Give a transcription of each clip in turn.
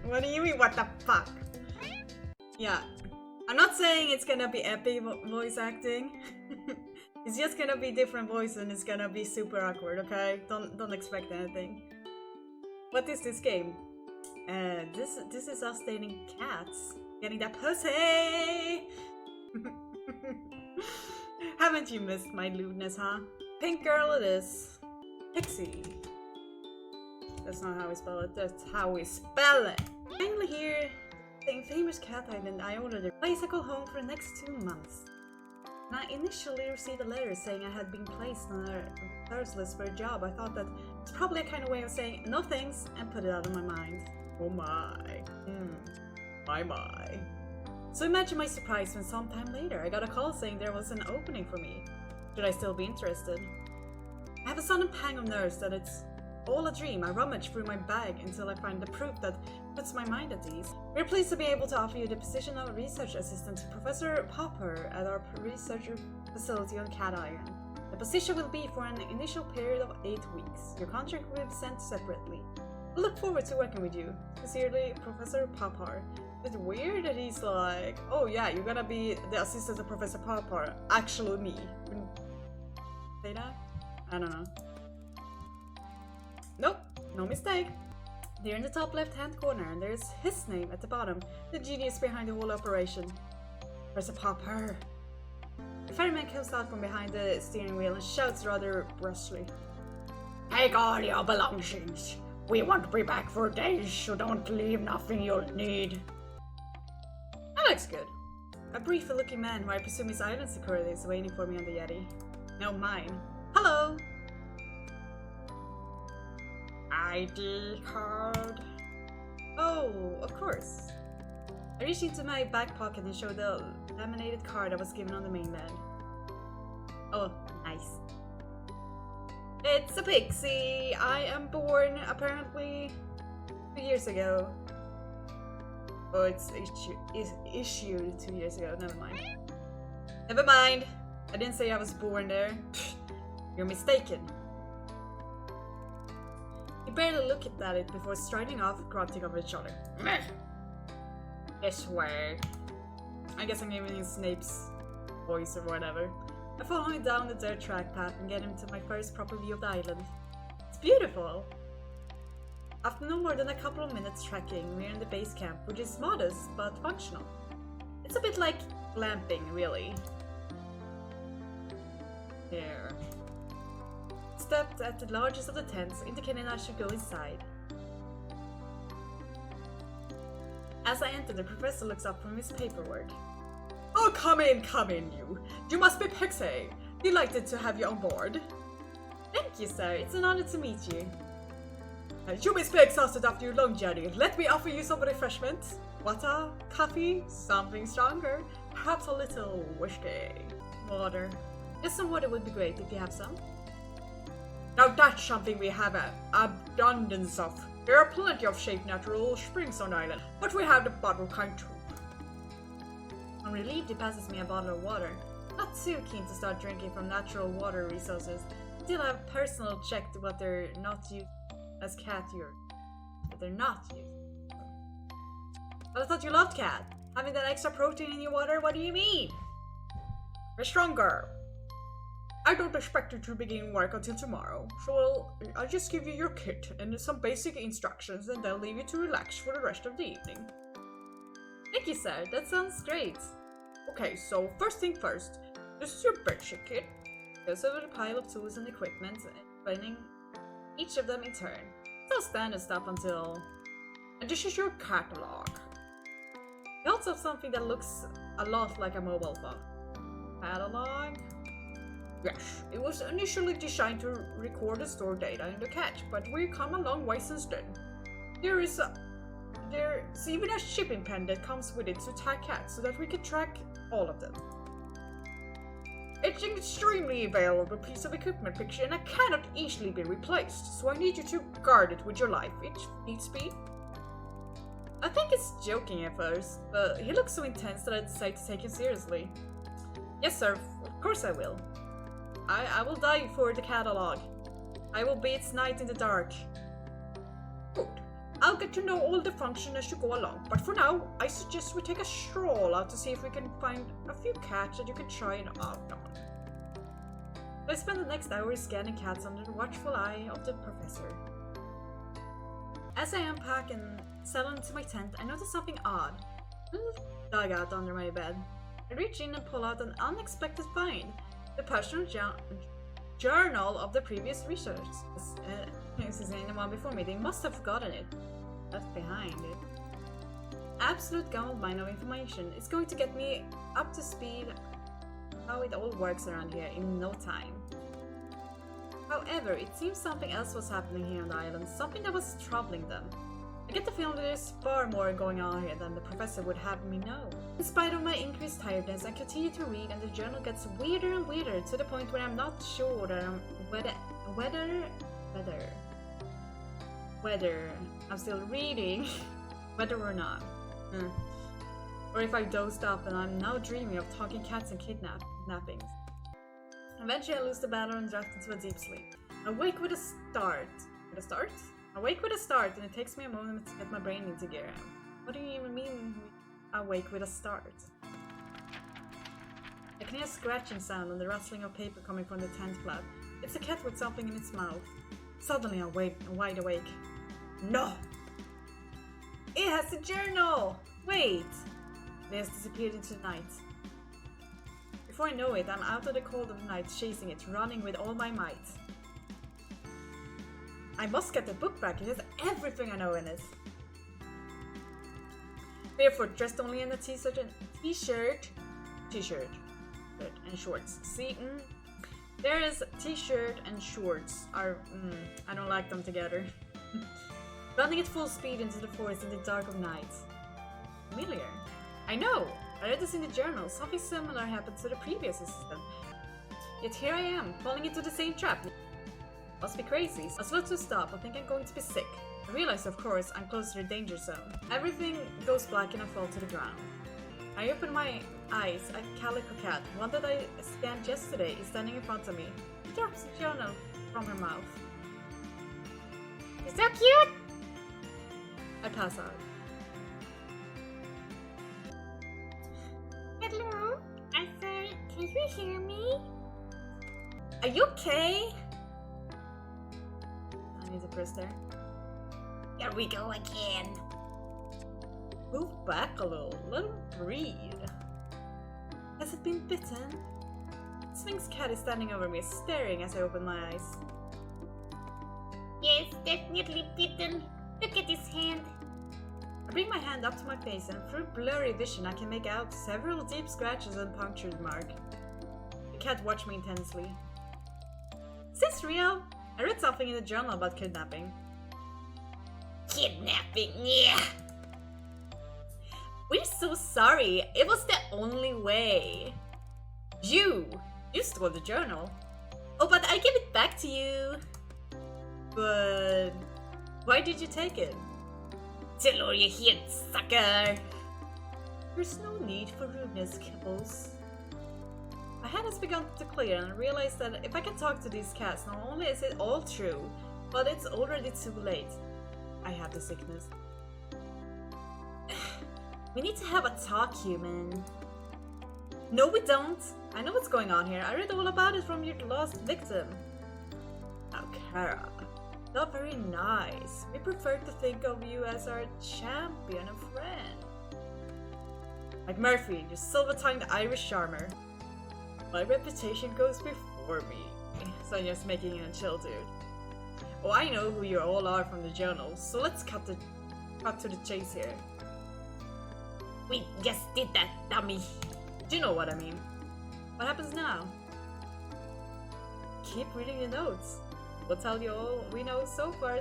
What do you mean, what the fuck? Yeah. I'm not saying it's gonna be epic voice acting. It's just gonna be different voice and it's gonna be super awkward, okay? Don't expect anything. What is this game? This is us dating cats. Getting that pussy! Haven't you missed my lewdness, huh? Pink girl it is. Pixie. That's not how we spell it, that's how we spell it! Finally here, the famous cat island I ordered a place I call home for the next 2 months. And I initially received a letter saying I had been placed on a referrals list for a job. I thought that it's probably a kind of way of saying no thanks and put it out of my mind. Oh my. My. So imagine my surprise when sometime later I got a call saying there was an opening for me. Should I still be interested? I have a sudden pang of nerves that it's all a dream. I rummage through my bag until I find the proof that puts my mind at ease. We're pleased to be able to offer you the position of research assistant to Professor Popper at our research facility on Cat Island. The position will be for an initial period of 8 weeks. Your contract will be sent separately. We look forward to working with you. Sincerely, Professor Popper. It's weird that he's like, oh yeah, you're gonna be the assistant to Professor Popper. Actually me. Say that? I don't know. Nope, no mistake. There in the top left-hand corner, and there's his name at the bottom, the genius behind the whole operation. Professor Popper. The ferryman comes out from behind the steering wheel and shouts rather brusquely. Take all your belongings. We won't be back for days, so don't leave nothing you'll need. That looks good. A brief-looking man who I presume is island security is waiting for me on the Yeti. No, mine. Hello! ID card. Oh, of course. I reached into my back pocket and showed the laminated card I was given on the mainland. Oh, nice. It's a Pixie. I am born apparently 2 years ago. Oh, it's issued 2 years ago. Never mind. Never mind. I didn't say I was born there. You're mistaken. He barely looked at it before striding off, grunting over his shoulder. Meh. This way. I guess I'm giving him Snape's voice or whatever. I follow him down the dirt track path and get him to my first proper view of the island. It's beautiful! After no more than a couple of minutes trekking, we're in the base camp, which is modest but functional. It's a bit like glamping, really. Here. Stepped at the largest of the tents, indicating I should go inside. As I enter, the professor looks up from his paperwork. Oh, come in, you! You must be Pixie! Delighted to have you on board. Thank you, sir. It's an honor to meet you. You must be exhausted after your long journey. Let me offer you some refreshment. Water, coffee, something stronger, perhaps a little whiskey. Water. Just some water would be great if you have some. Now that's something we have an abundance of. There are plenty of safe natural springs on the island, but we have the bottle kind too. I'm relieved he passes me a bottle of water. Not too keen to start drinking from natural water resources until I've personally checked what they're not used as cat urine. But they're not used. But I thought you loved cat. Having that extra protein in your water, what do you mean? We're stronger. I don't expect you to begin work until tomorrow, so I'll just give you your kit and some basic instructions and then leave you to relax for the rest of the evening. Thank you, sir. That sounds great. Okay, so first thing first, this is your basic kit. Goes over the pile of tools and equipment, explaining each of them in turn. It's all standard stuff until... And this is your catalog. You also have something that looks a lot like a mobile phone. Catalog? Yes, it was initially designed to record and store data in the cat, but we've come a long way since then. There's even a shipping pen that comes with it to tag cats so that we can track all of them. It's an extremely valuable piece of equipment, Pixie, and it cannot easily be replaced, so I need you to guard it with your life if needs be. I think he's joking at first, but he looks so intense that I'd decide to take him seriously. Yes, sir, of course I will. I will die for the catalog. I will be its knight in the dark. Good. I'll get to know all the functions as you go along, but for now, I suggest we take a stroll out to see if we can find a few cats that you can try and out on. I spend the next hour scanning cats under the watchful eye of the professor. As I unpack and settle into my tent, I notice something odd. A little dugout under my bed. I reach in and pull out an unexpected find. The personal journal of the previous research. This is the one before me. They must have forgotten it. Left behind it. Absolute goldmine of information. It's going to get me up to speed how it all works around here in no time. However, it seems something else was happening here on the island, something that was troubling them. I get the feeling that there's far more going on here than the professor would have me know. In spite of my increased tiredness, I continue to read and the journal gets weirder and weirder to the point where I'm not sure that whether I'm still reading, whether or not. Or if I dozed up and I'm now dreaming of talking cats and kidnappings. Eventually I lose the battle and drift into a deep sleep. I wake with a start. With a start? I wake with a start and it takes me a moment to get my brain into gear. What do you even mean I wake with a start? I can hear a scratching sound and the rustling of paper coming from the tent flap. It's a cat with something in its mouth. Suddenly I'm wide awake. No! It has a journal! Wait! It has disappeared into the night. Before I know it, I'm out of the cold of the night, chasing it, running with all my might. I must get the book back, it has everything I know in it. Barefoot, dressed only in a t-shirt and shorts. See, there is t-shirt and shorts. I don't like them together. Running at full speed into the forest in the dark of night. Familiar. I know! I read this in the journal. Something similar happened to the previous assistant. Yet here I am, falling into the same trap. Must be crazy. I slow to a stop. I think I'm going to be sick. I realize, of course, I'm close to the danger zone. Everything goes black and I fall to the ground. I open my eyes. A calico cat, one that I scanned yesterday, is standing in front of me. She drops the journal from her mouth. Is that cute? I pass out. Hello? I said, can you hear me? Are you okay? I need to press there. Here we go again. Move back a little. Let him breathe. Has it been bitten? Sphinx cat is standing over me, staring as I open my eyes. Yes, definitely bitten. Look at his hand. I bring my hand up to my face and through blurry vision I can make out several deep scratches and punctured mark. The cat watched me intensely. Is this real? I read something in the journal about kidnapping. Kidnapping, yeah. We're so sorry. It was the only way. You stole the journal. Oh, but I give it back to you. But why did you take it? To lure you here, sucker. There's no need for rudeness, Kibbles. My head has begun to clear and I realize that if I can talk to these cats, not only is it all true, but it's already too late. I have the sickness. We need to have a talk, human. No, we don't. I know what's going on here. I read all about it from your last victim. Now, Kara, not very nice. We prefer to think of you as our champion and friend. Like Murphy, your silver-tongued Irish charmer. My reputation goes before me. So I'm just making it a chill, dude. Oh, I know who you all are from the journal, so let's cut to the chase here. We just did that, dummy. Do you know what I mean? What happens now? Keep reading the notes. We'll tell you all we know so far.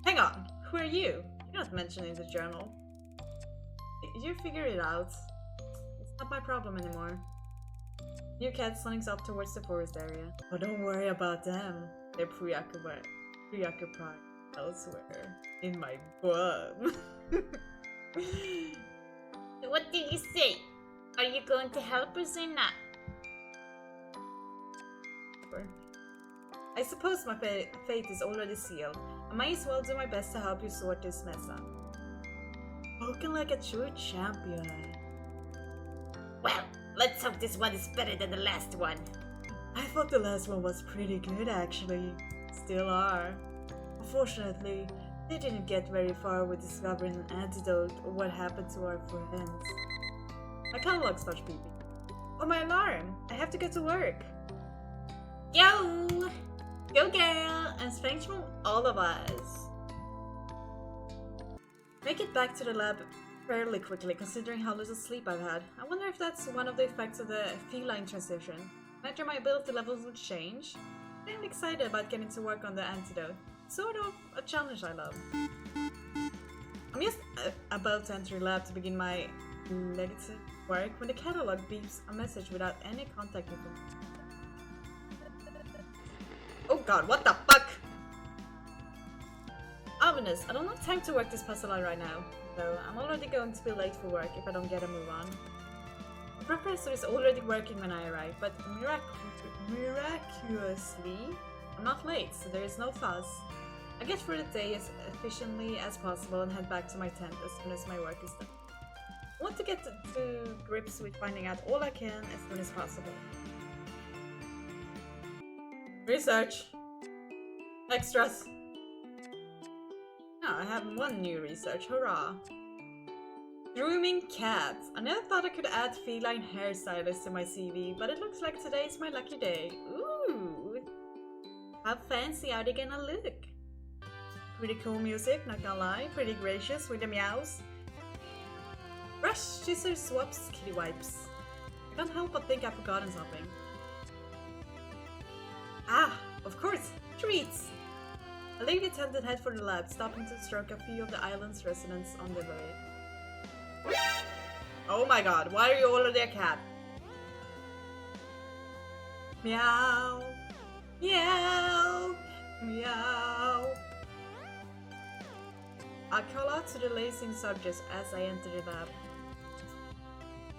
Hang on, who are you? You're not mentioned in the journal. You figure it out. It's not my problem anymore. New cat slings up towards the forest area. Oh, don't worry about them. They're preoccupied elsewhere. In my bum. What did you say? Are you going to help us or not? I suppose my fate is already sealed. I might as well do my best to help you sort this mess out. Spoken like a true champion. Well, let's hope this one is better than the last one. I thought the last one was pretty good actually. Still are. Unfortunately, they didn't get very far with discovering an antidote or what happened to our friends. My catalog starts beeping. Oh, my alarm! I have to get to work! Yo! Go girl! And thanks from all of us! Make it back to the lab fairly quickly considering how little sleep I've had. I wonder if that's one of the effects of the feline transition. Imagine my ability levels will change. I'm excited about getting to work on the antidote. Sort of a challenge I love. I'm just about to enter the lab to begin my legacy work when the catalog beeps a message without any contact information. Oh god, what the fuck? Ominous, I don't have time to work this puzzle out right now, though I'm already going to be late for work if I don't get a move on. The professor is already working when I arrive, but miraculously, I'm not late, so there is no fuss. I get through the day as efficiently as possible and head back to my tent as soon as my work is done. I want to get to grips with finding out all I can as soon as possible. Research! Extras! Now I have one new research, hurrah! Grooming cats! I never thought I could add feline hairstylist to my CV, but it looks like today's my lucky day. Ooh! How fancy are they gonna look? Pretty cool music, not gonna lie. Pretty gracious with the meows. Brush, scissors, swaps, kitty wipes. I can't help but think I've forgotten something. Ah, of course, treats! I leave the tent and head for the lab, stopping to stroke a few of the island's residents on the way. Oh my god, why are you already a cat? Meow! Meow! Meow! I call out to the lazing subjects as I enter the lab.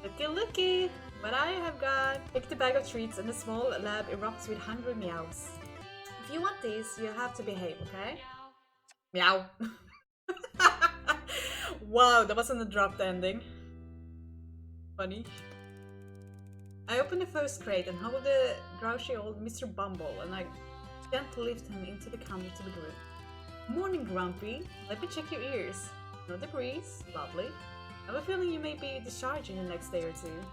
Looky looky! What I have got! Pick the bag of treats and the small lab erupts with hungry meows. If you want these, you have to behave, okay? Meow! Wow, that wasn't a dropped ending. Funny. I open the first crate and hold the grouchy old Mr. Bumble and I gently lift him into the counter to the group. Morning, Grumpy. Let me check your ears. No debris. Lovely. I have a feeling you may be discharging the next day or two.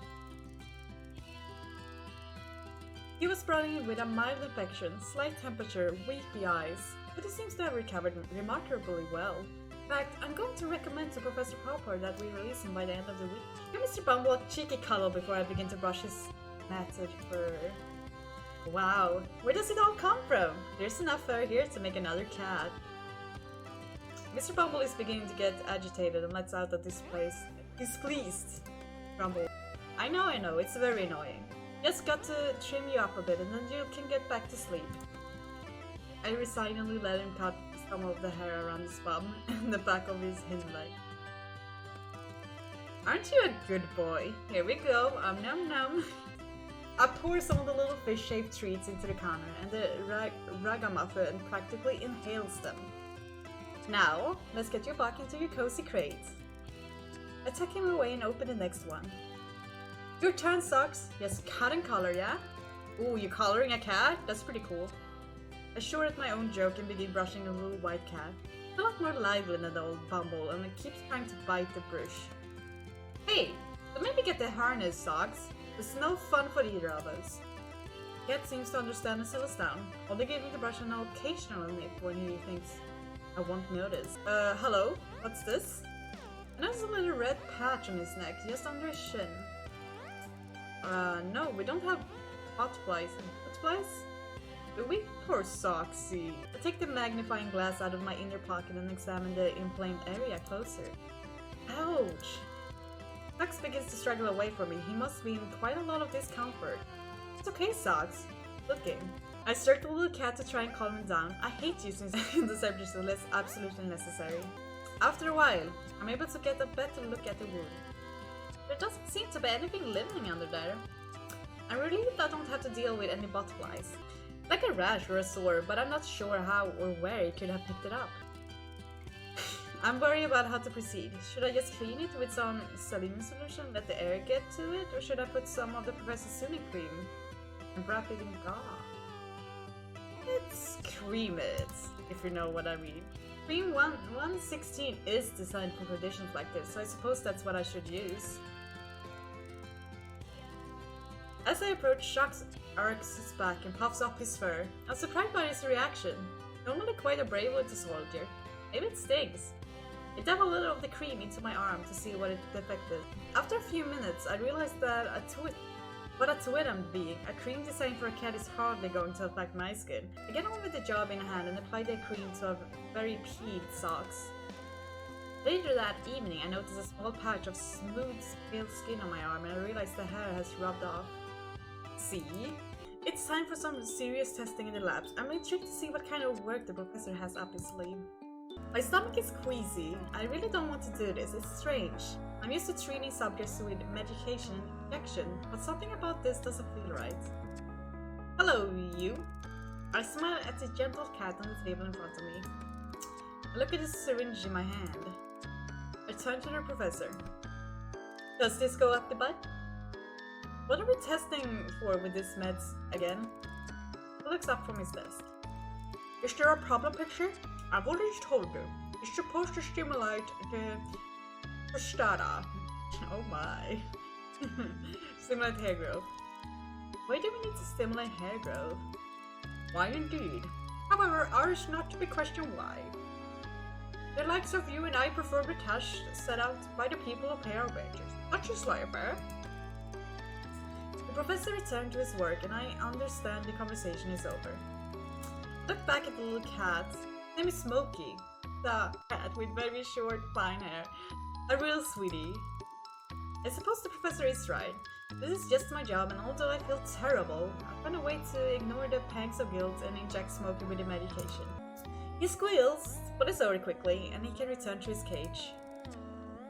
He was brought in with a mild infection, slight temperature, weepy eyes, but he seems to have recovered remarkably well. In fact, I'm going to recommend to Professor Popper that we release him by the end of the week. Give Mr. Bumble a cheeky cuddle before I begin to brush his matted fur. Wow, where does it all come from? There's enough fur here to make another cat. Mr. Bumble is beginning to get agitated and lets out a displeased grumble. I know, it's very annoying. Just got to trim you up a bit and then you can get back to sleep. I resignedly let him cut some of the hair around his bum and the back of his hind leg. Aren't you a good boy? Here we go, num num. I pour some of the little fish-shaped treats into the counter and the ragamuffin practically inhales them. Now, let's get you back into your cozy crate. I tuck him away and open the next one. Your turn, Socks. Yes, cut and color, yeah? Ooh, you coloring a cat? That's pretty cool. I short at my own joke and begin brushing a little white cat. It's a lot more lively than the old Bumble and it keeps trying to bite the brush. Hey, so maybe get the harness, Socks. It's no fun for either of us. Cat seems to understand and settles down, only giving the brush an occasional nip when he thinks I won't notice. Hello? What's this? I notice a little red patch on his neck, just under his shin. No, we don't have butterflies. Butterflies? Do we? Poor Soxy. I take the magnifying glass out of my inner pocket and examine the inflamed area closer. Ouch! Sox begins to struggle away from me. He must be in quite a lot of discomfort. It's okay, Sox. Looking. I stroke the little cat to try and calm him down. I hate using the subject unless absolutely necessary. After a while, I'm able to get a better look at the wound. There doesn't seem to be anything living under there. I'm relieved I don't have to deal with any butterflies. Like a rash or a sore, but I'm not sure how or where he could have picked it up. I'm worried about how to proceed. Should I just clean it with some saline solution, let the air get to it, or should I put some of the Professor's soothing cream and wrap it in gauze? Let's cream it, if you know what I mean. Cream 116 is designed for conditions like this, so I suppose that's what I should use. As I approach, Shox arcs his back and puffs up his fur. I'm surprised by his reaction. Normally quite a brave little soldier. Maybe it stings. I dab a little of the cream into my arm to see what it affected. After a few minutes, I realized that what a twit I'm being. A cream designed for a cat is hardly going to affect my skin. I get on with the job in hand and apply the cream to a very peeved socks. Later that evening, I noticed a small patch of smooth, pale skin on my arm and I realized the hair has rubbed off. See? It's time for some serious testing in the labs. I'm intrigued to see what kind of work the professor has up his sleeve. My stomach is queasy. I really don't want to do this. It's strange. I'm used to treating subjects with medication and injection, but something about this doesn't feel right. Hello, you. I smile at the gentle cat on the table in front of me. I look at the syringe in my hand. I turn to the professor. Does this go up the butt? What are we testing for with these meds again? He looks up from his desk. Is there a problem, Pixie? I've already told you. It's supposed to stimulate the prostata. Oh my. Stimulate hair growth. Why do we need to stimulate hair growth? Why indeed? However, ours not to be questioned why. The likes of you and I prefer the tasks set out by the people who pay our wages. Not just like affair. The professor returned to his work and I understand the conversation is over. Look back at the little cat. His name is Smokey. The cat with very short, fine hair. A real sweetie. I suppose the professor is right. This is just my job, and although I feel terrible, I find a way to ignore the pangs of guilt and inject Smokey with the medication. He squeals, but it's over quickly, and he can return to his cage.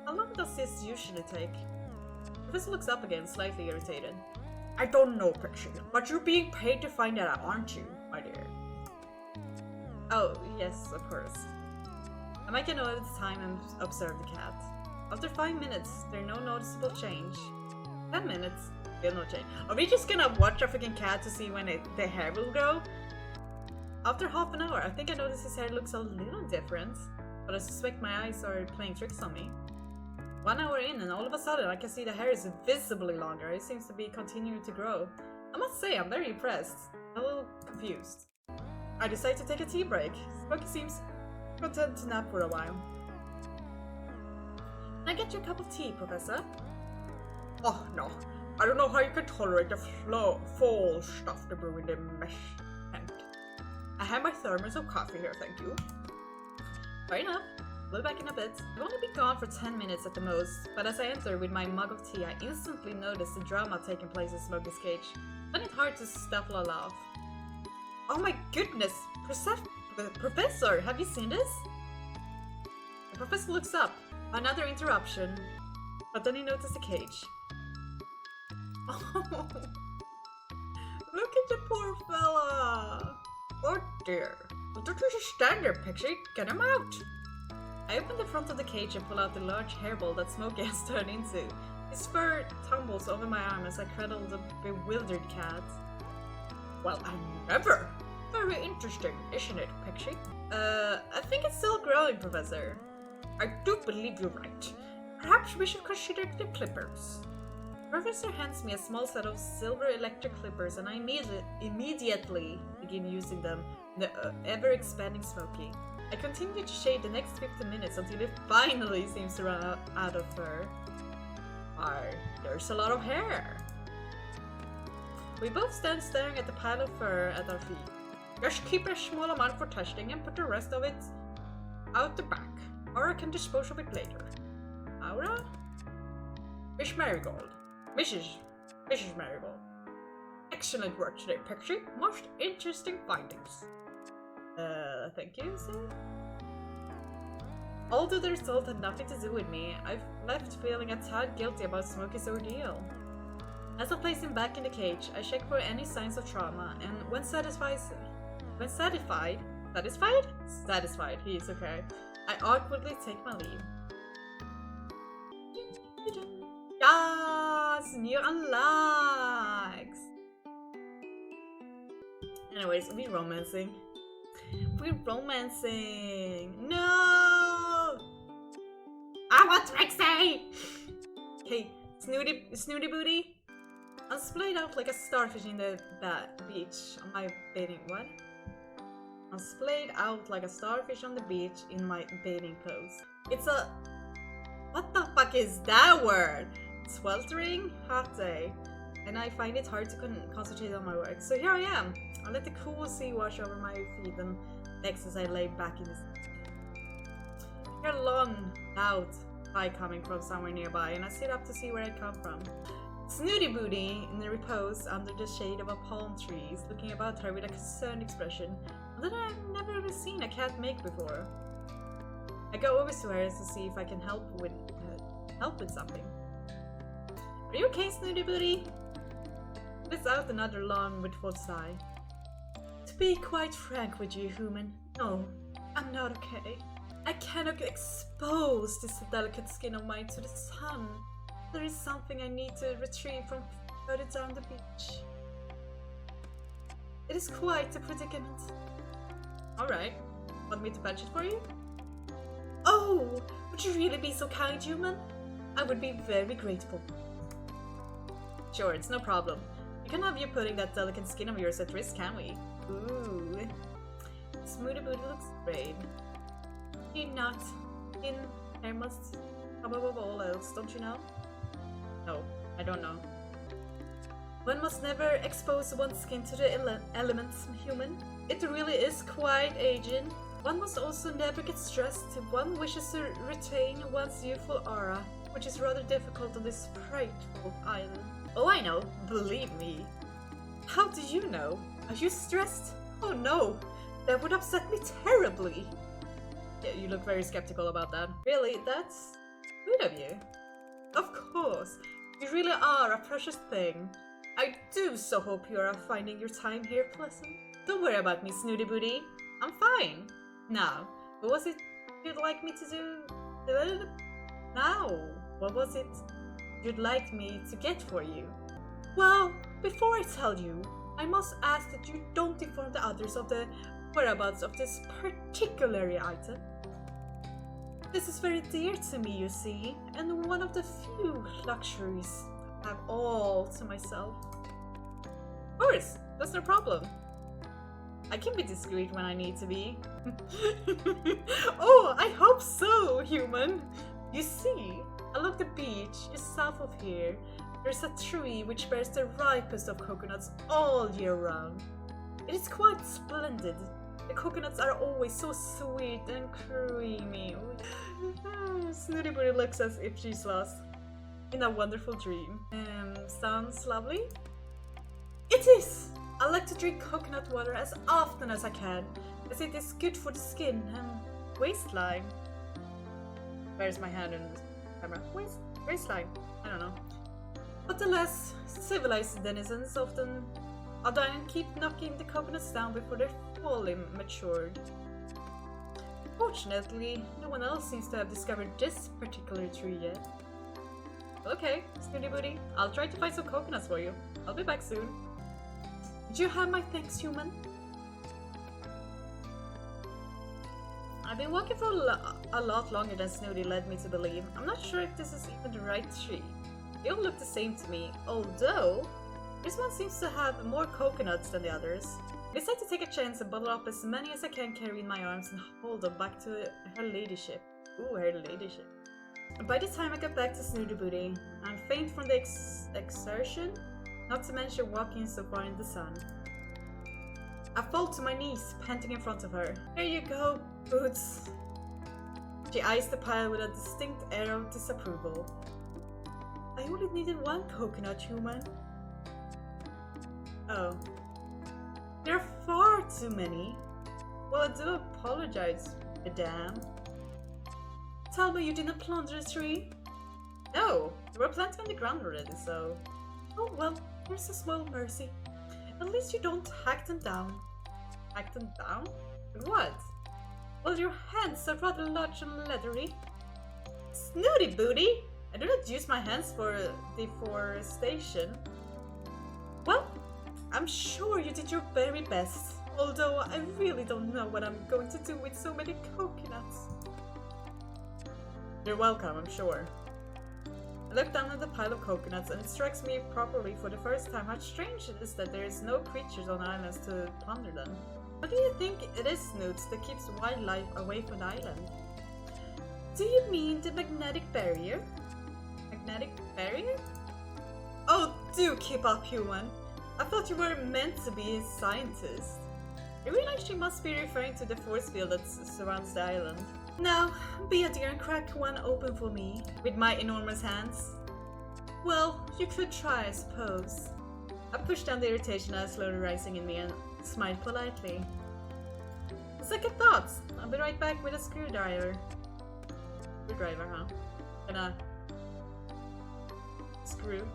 How long does this usually take? The professor looks up again, slightly irritated. I don't know, Pixie, but you're being paid to find that out, aren't you, my dear? Oh, yes, of course. I make a note at the time and observe the cat. After 5 minutes, there's no noticeable change. 10 minutes, still no change. Are we just gonna watch a freaking cat to see when the hair will grow? After half an hour, I think I notice his hair looks a little different, but I suspect my eyes are playing tricks on me. 1 hour in, and all of a sudden I can see the hair is visibly longer. It seems to be continuing to grow. I must say, I'm very impressed. A little confused. I decide to take a tea break. Smokey seems content to nap for a while. Can I get you a cup of tea, Professor? Oh, no. I don't know how you can tolerate the fall stuff to brew in the mesh tent. I have my thermos of coffee here, thank you. Fair enough. We'll be back in a bit. I've only been gone for 10 minutes at the most, but as I enter with my mug of tea, I instantly notice the drama taking place in Smokey's cage. I find it hard to stifle a laugh. Oh my goodness! Professor, have you seen this? The professor looks up. Another interruption. But then he noticed the cage. Oh! Look at the poor fella! Oh dear. Well, don't you just stand there, Pixie. Get him out! I open the front of the cage and pull out the large hairball that Smokey has turned into. His fur tumbles over my arm as I cradle the bewildered cat. Well, I never! Very interesting, isn't it, Pixie? I think it's still growing, Professor. I do believe you're right. Perhaps we should consider the clippers. The professor hands me a small set of silver electric clippers and I immediately begin using them in the ever-expanding Smokey. I continue to shave the next 15 minutes until it finally seems to run out of fur. Why, there's a lot of hair. We both stand staring at the pile of fur at our feet. Just keep a small amount for testing and put the rest of it out the back, or I can dispose of it later. Aura? Miss Marigold. Mrs. Marigold. Excellent work today, Pixie. Most interesting findings. Thank you, sir? Although the result had nothing to do with me, I've left feeling a tad guilty about Smokey's ordeal. As I place him back in the cage, I check for any signs of trauma, and when satisfied, he is okay, I awkwardly take my leave. Yes! New unlocks! Anyways, we're romancing. We're romancing! No! I want Pixie! Hey, snooty booty! I'm splayed out like a starfish in the beach on my bathing. What? I'm splayed out like a starfish on the beach in my bathing clothes. It's a. What the fuck is that word? Sweltering hot day, and I find it hard to concentrate on my work. So here I am. I let the cool sea wash over my feet and legs as I lay back in the sea. I hear a long, loud cry coming from somewhere nearby, and I sit up to see where it comes from. Snooty Booty in the repose under the shade of a palm tree is looking about her with a concerned expression that I've never really seen a cat make before. I go over to her to see if I can help with something. Are you okay, Snooty Booty? Lets out another long, wistful sigh. To be quite frank with you, human, no, I'm not okay. I cannot expose this delicate skin of mine to the sun. There is something I need to retrieve from further down the beach. It is quite a predicament. Alright, want me to fetch it for you? Oh, would you really be so kind, human? I would be very grateful. Sure, it's no problem. We can have you putting that delicate skin of yours at risk, can we? Ooh. Smoothie Booty looks brave. He not in hair must above all else, don't you know? No, I don't know. One must never expose one's skin to the elements, human. It really is quite aging. One must also never get stressed if one wishes to retain one's youthful aura, which is rather difficult on this frightful island. Oh, I know, believe me. How do you know? Are you stressed? Oh no, that would upset me terribly. Yeah, you look very skeptical about that. Really, that's good of you. Of course, you really are a precious thing. I do so hope you are finding your time here pleasant. Don't worry about me, Snooty Booty. I'm fine. Now, what was it you'd like me to do? Now, what was it you'd like me to get for you? Well, before I tell you, I must ask that you don't inform the others of the whereabouts of this particular item. This is very dear to me, you see, and one of the few luxuries I have all to myself. Of course, that's no problem. I can be discreet when I need to be. Oh, I hope so, human! You see, along the beach just south of here, there's a tree which bears the ripest of coconuts all year round. It is quite splendid. The coconuts are always so sweet and creamy. Snooty Booty looks as if she's lost in a wonderful dream. Sounds lovely? It is! I like to drink coconut water as often as I can, as it is good for the skin and waistline. Where's my hand in the camera? Waistline? I don't know. But the less civilized denizens often keep knocking the coconuts down before they're fully matured. Fortunately, no one else seems to have discovered this particular tree yet. Okay, Snooty Booty, I'll try to find some coconuts for you. I'll be back soon. Did you have my thanks, human? I've been walking for a lot longer than Snooty led me to believe. I'm not sure if this is even the right tree. They all look the same to me, although this one seems to have more coconuts than the others. I decide to take a chance and bottle up as many as I can carry in my arms and hold them back to her ladyship. Ooh, her ladyship. By the time I get back to Snooty Booty, I'm faint from the exertion, not to mention walking so far in the sun. I fall to my knees, panting in front of her. Here you go, Boots. She eyes the pile with a distinct air of disapproval. I only needed one coconut, human. Oh. There are far too many. Well, I do apologize, madame. Tell me you didn't plunder the tree? No, there were plenty on the ground already, so... Oh well, here's a small mercy. At least you don't hack them down. Hack them down? What? Well, your hands are rather large and leathery. Snooty booty! I do not use my hands for deforestation. Well, I'm sure you did your very best. Although I really don't know what I'm going to do with so many coconuts. You're welcome, I'm sure. I look down at the pile of coconuts and it strikes me properly for the first time how strange it is that there is no creatures on islands to plunder them. What do you think it is, Snoots, that keeps wildlife away from the island? Do you mean the magnetic barrier? Magnetic barrier? Oh, do keep up, human! I thought you were meant to be a scientist. I realize she must be referring to the force field that surrounds the island. Now, be a dear and crack one open for me, with my enormous hands. Well, you could try, I suppose. I pushed down the irritation that was slowly rising in me and smiled politely. Second thoughts. I'll be right back with a screwdriver. Screwdriver, huh? Gonna screw.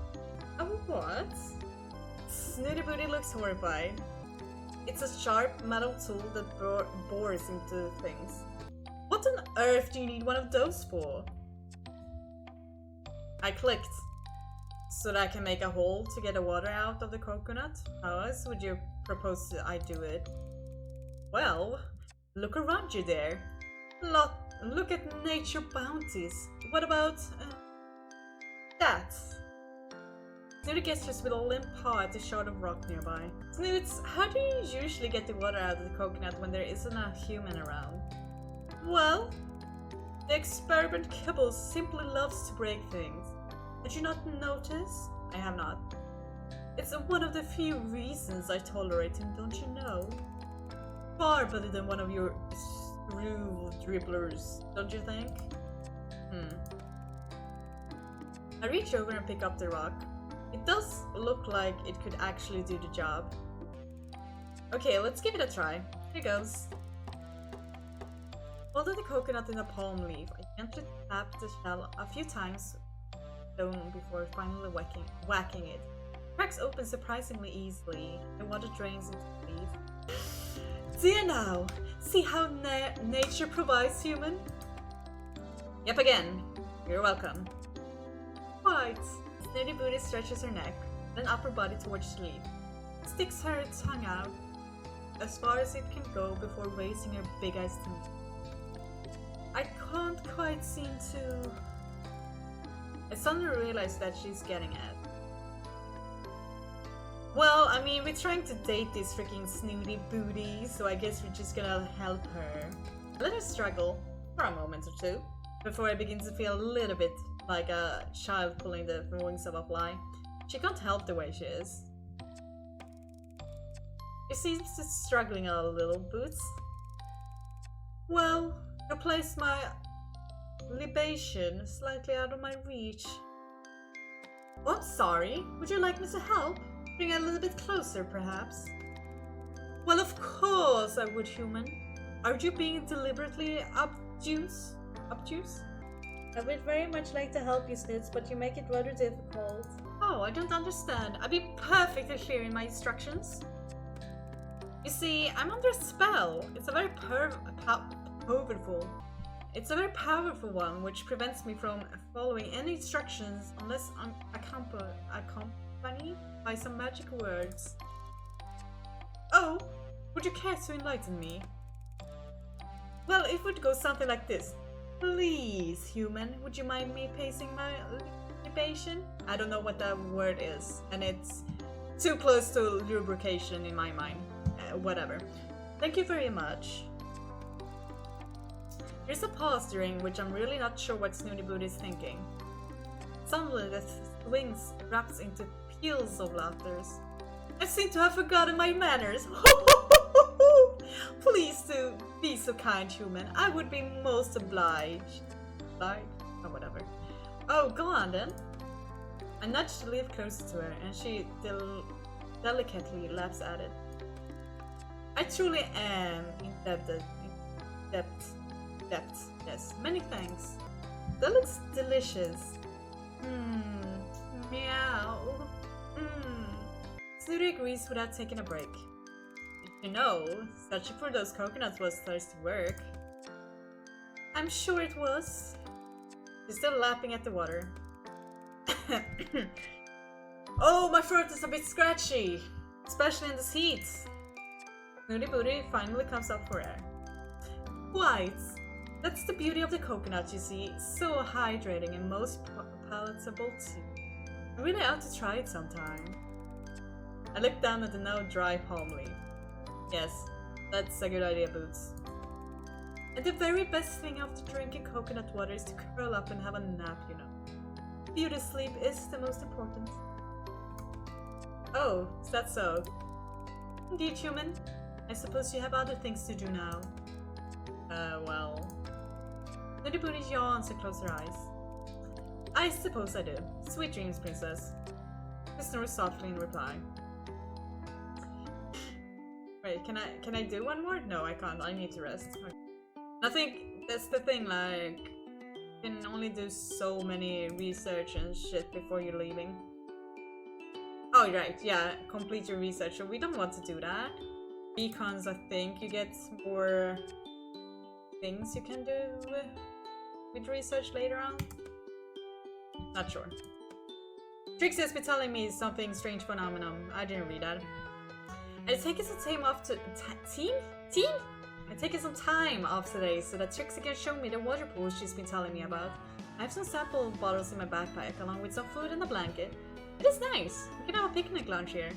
Oh, what? Snooty Booty looks horrified. It's a sharp metal tool that bores into things. What on earth do you need one of those for? I clicked. So that I can make a hole to get the water out of the coconut? How else would you propose I do it? Well, look around you there. Look at nature bounties. What about that? Snooty gestures with a limp paw at the shard of rock nearby. Snoots, how do you usually get the water out of the coconut when there isn't a human around? Well, the experiment Kibble simply loves to break things. Did you not notice? I have not. It's one of the few reasons I tolerate him, don't you know? Far better than one of your screw dribblers, don't you think? I reach over and pick up the rock. It does look like it could actually do the job. Okay, let's give it a try. Here goes. Holding the coconut in a palm leaf, I gently tap the shell a few times before finally whacking it. Cracks open surprisingly easily, and water drains into the leaf. Dear now, see how nature provides, human? Yep, again. You're welcome. Quite. Snooty Booty stretches her neck, then upper body towards the leaf. Sticks her tongue out as far as it can go before raising her big eyes to me. I can't quite seem to... I suddenly realize that she's getting at. Well, I mean, we're trying to date this freaking Snooty Booty, so I guess we're just gonna help her. Let her struggle for a moment or two, before I begin to feel a little bit like a child pulling the wings of a fly. She can't help the way she is. She seems to be struggling a little, Boots. Well, you place my libation slightly out of my reach. Oh, I'm sorry. Would you like me to help? Bring it a little bit closer, perhaps? Well, of course I would, human. Are you being deliberately obtuse? Obtuse? I would very much like to help you, Snoots, but you make it rather difficult. Oh, I don't understand. I'll be perfectly clear in my instructions. You see, I'm under a spell. It's a very powerful one, which prevents me from following any instructions unless I'm accompanied by some magical words. Oh, would you care to enlighten me? Well, it would go something like this. Please, human, would you mind me pacing my libation? I don't know what that word is, and it's too close to lubrication in my mind. Whatever. Thank you very much. There's a pause during which I'm really not sure what Snooty Booty is thinking. Suddenly the wings wraps into peals of laughter. I seem to have forgotten my manners. Please do be so kind, human. I would be most obliged. Obliged? Oh, whatever. Oh, go on then. I nudged the leaf closer to her, and she delicately laughs at it. I truly am indebted. Depth. Yes, many thanks. That looks delicious. Meow. Snooty agrees without taking a break. Did you know, searching for those coconuts was thirsty work? I'm sure it was. She's still lapping at the water. Oh, my throat is a bit scratchy, especially in this heat. Snooty Booty finally comes up for air. Quite. That's the beauty of the coconut, you see. So hydrating and most palatable too. I really ought to try it sometime. I look down at the now dry palm leaf. Yes, that's a good idea, Boots. And the very best thing after drinking coconut water is to curl up and have a nap, you know. Beauty sleep is the most important. Oh, is that so? Indeed, human. I suppose you have other things to do now. Well... Snooty Booty yawns and closes her eyes. I suppose I do. Sweet dreams, princess. She snores softly in reply. Wait, can I do one more? No, I can't. I need to rest. Okay. I think that's the thing, like, you can only do so many research and shit before you're leaving. Oh, right, yeah, complete your research. So we don't want to do that. Beacons, I think you get more things you can do with research later on. Not sure. Trixie has been telling me something strange phenomenon. I didn't read that. I've taken some time off to team? I'm taking some time off today so that Trixie can show me the water pools she's been telling me about. I have some sample bottles in my backpack along with some food and a blanket. It is nice. We can have a picnic lunch here.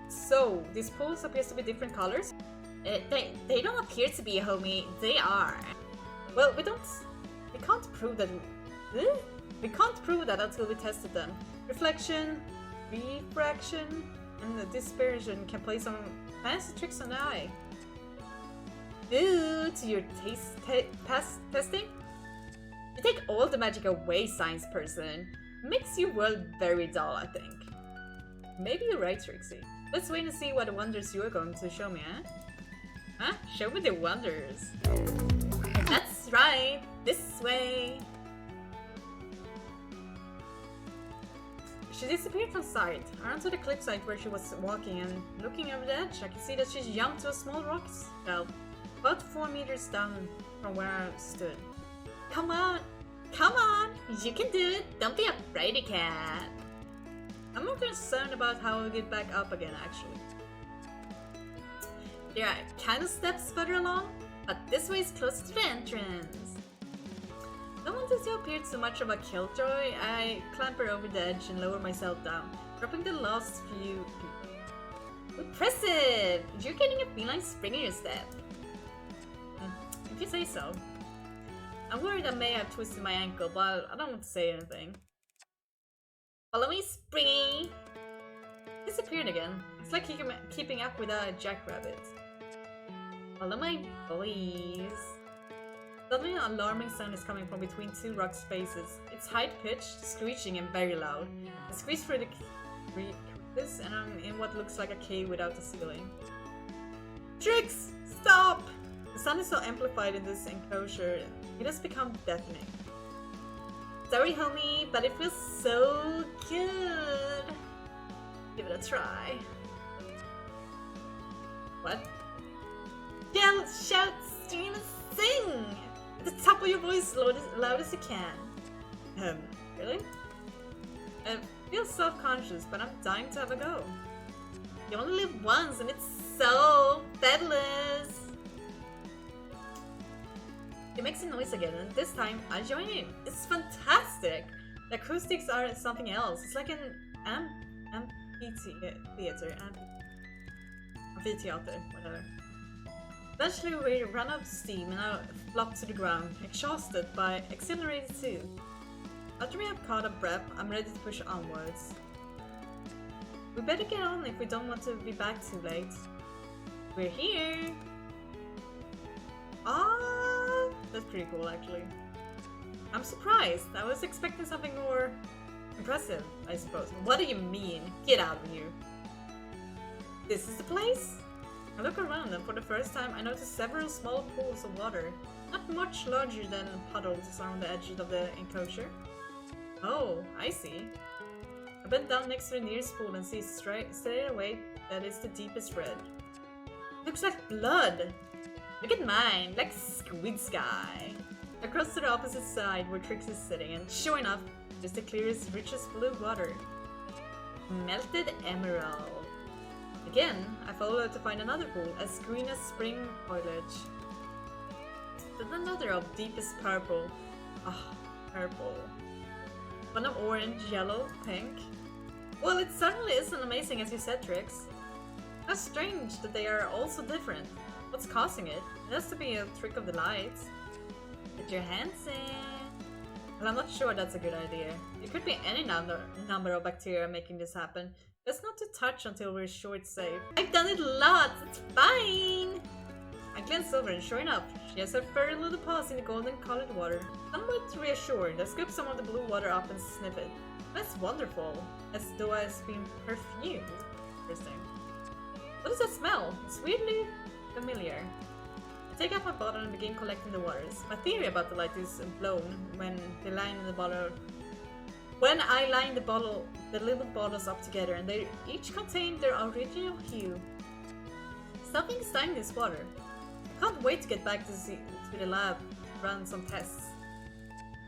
So, these pools appear to be different colors? They don't appear to be, homie. They are. Well, we can't prove that. We can't prove that until we tested them. Reflection, refraction, and the dispersion can play some fancy tricks on the eye. Due to your testing? You take all the magic away, science person. Makes your world very dull, I think. Maybe you're right, Trixie. Let's wait and see what wonders you're going to show me, eh? Huh? Show me the wonders. That's right, this way. She disappeared from sight, around to the cliffside where she was walking, and looking over the edge, I can see that she's jumped to a small rock shelf, about 4 meters down from where I stood. Come on, you can do it. Don't be a fraidy cat. I'm more concerned about how I'll get back up again, actually. There are kind of steps further along, but this way is closer to the entrance. Don't want to appear too much of a killjoy. I clamber over the edge and lower myself down, dropping the last few people. Impressive! You're getting a feline spring in your step. If you say so. I'm worried I may have twisted my ankle, but I don't want to say anything. Follow me, Springy! Disappeared again. It's like keeping up with a jackrabbit. Follow my boys. Suddenly an alarming sound is coming from between two rock spaces. It's high-pitched, screeching, and very loud. I squeeze through the crevice and I'm in what looks like a cave without a ceiling. Trix! Stop! The sound is so amplified in this enclosure, it has become deafening. Sorry, homie, but it feels so good. Give it a try. What? Yell, shout, scream, and sing! At the top of your voice, loud as you can. Really? I feel self-conscious, but I'm dying to have a go. You only live once, and it's so fabulous! It makes a noise again, and this time I join in. It's fantastic! The acoustics are something else. It's like an amphitheater, whatever. Eventually we run out of steam and I flop to the ground, exhausted but exhilarated too. After we have caught a breath, I'm ready to push onwards. We better get on if we don't want to be back too late. We're here! Ah, that's pretty cool actually. I'm surprised. I was expecting something more impressive, I suppose. What do you mean? Get out of here. This is the place? I look around and for the first time I notice several small pools of water, not much larger than puddles around the edges of the enclosure. Oh, I see. I bend down next to the nearest pool and see straight away that it's the deepest red. Looks like blood! Look at mine, like Squid Sky! Across to the opposite side where Trix is sitting, and sure enough, just the clearest, richest blue water. Melted emerald. Again, I follow to find another pool, as green as spring foliage. Then another of deepest purple. Ah, purple. One of orange, yellow, pink. Well, it certainly isn't amazing as you said, Trix. How strange that they are all so different. What's causing it? It has to be a trick of the lights. Get your hands in. Well, I'm not sure that's a good idea. It could be any number of bacteria making this happen. Best not to touch until we're sure it's safe. I've done it lots, it's fine! I glance over and sure enough, she has her furry little paws in the golden colored water. Somewhat reassured, I scoop some of the blue water up and sniff it. That's wonderful, as though it's been perfumed. Interesting. What does that smell? It's weirdly familiar. I take out my bottle and begin collecting the waters. My theory about the light is blown when they line in the bottle. When I line the little bottles up together, and they each contain their original hue. Something's dying this water. I can't wait to get back to the lab, run some tests.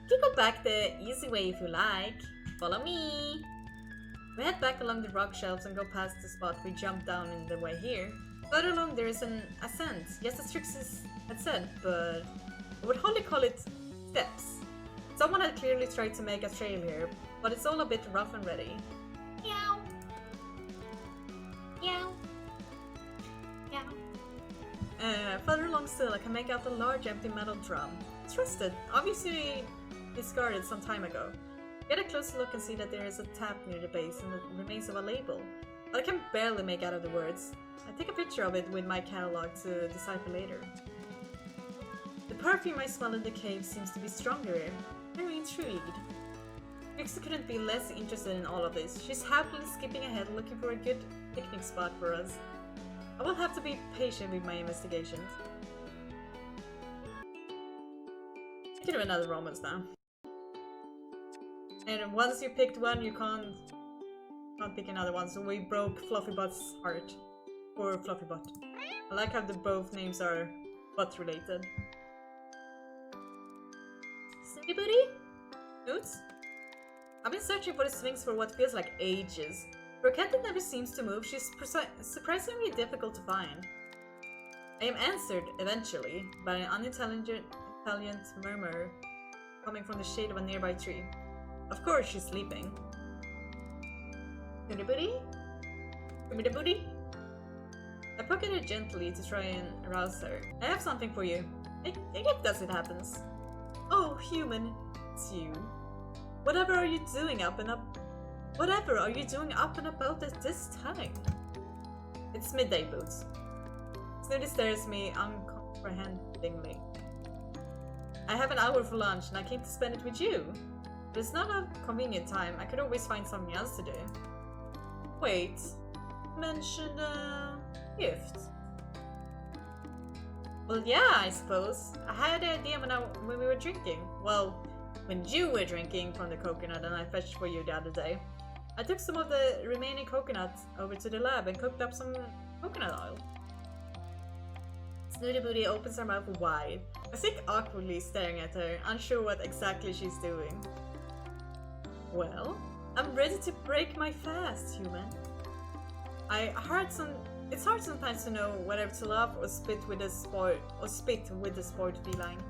You can go back the easy way if you like. Follow me. We head back along the rock shelves and go past the spot we jumped down in the way here. Further along there is an ascent, just as Trix had said, but I would hardly call it steps. Someone had clearly tried to make a trail here, but it's all a bit rough and ready. Meow. Meow. Meow. Further along still, I can make out a large empty metal drum. It's rusted, obviously discarded some time ago. Get a closer look and see that there is a tap near the base and the remains of a label, but I can barely make out of the words. I take a picture of it with my catalog to decipher later. The perfume I smell in the cave seems to be stronger. Very intrigued. Pixie couldn't be less interested in all of this. She's happily skipping ahead looking for a good picnic spot for us. I will have to be patient with my investigations. I can do another romance now. And once you picked one, you can't pick another one, so we broke Fluffybutt's heart. Or Fluffybutt. I like how the both names are butt related. Snooty Booty? Snoots? I've been searching for the Sphinx for what feels like ages. For a cat that never seems to move, she's surprisingly difficult to find. I am answered, eventually, by an unintelligent murmur coming from the shade of a nearby tree. Of course, she's sleeping. Snooty Booty? Give me the booty? I poke at her gently to try and arouse her. I have something for you. I guess it happens. Oh, human, it's you. Whatever are you doing up and about at this time? It's midday, Boots. Snooty stares at me uncomprehendingly. I have an hour for lunch and I came to spend it with you. But it's not a convenient time. I could always find something else to do. Wait. Mention a gift. Well, yeah, I suppose. I had the idea when we were drinking. Well, when you were drinking from the coconut and I fetched for you the other day. I took some of the remaining coconut over to the lab and cooked up some coconut oil. Snooty Booty opens her mouth wide. I sit awkwardly staring at her, unsure what exactly she's doing. Well, I'm ready to break my fast, human. It's hard sometimes to know whether to laugh or spit with the spoiled feline.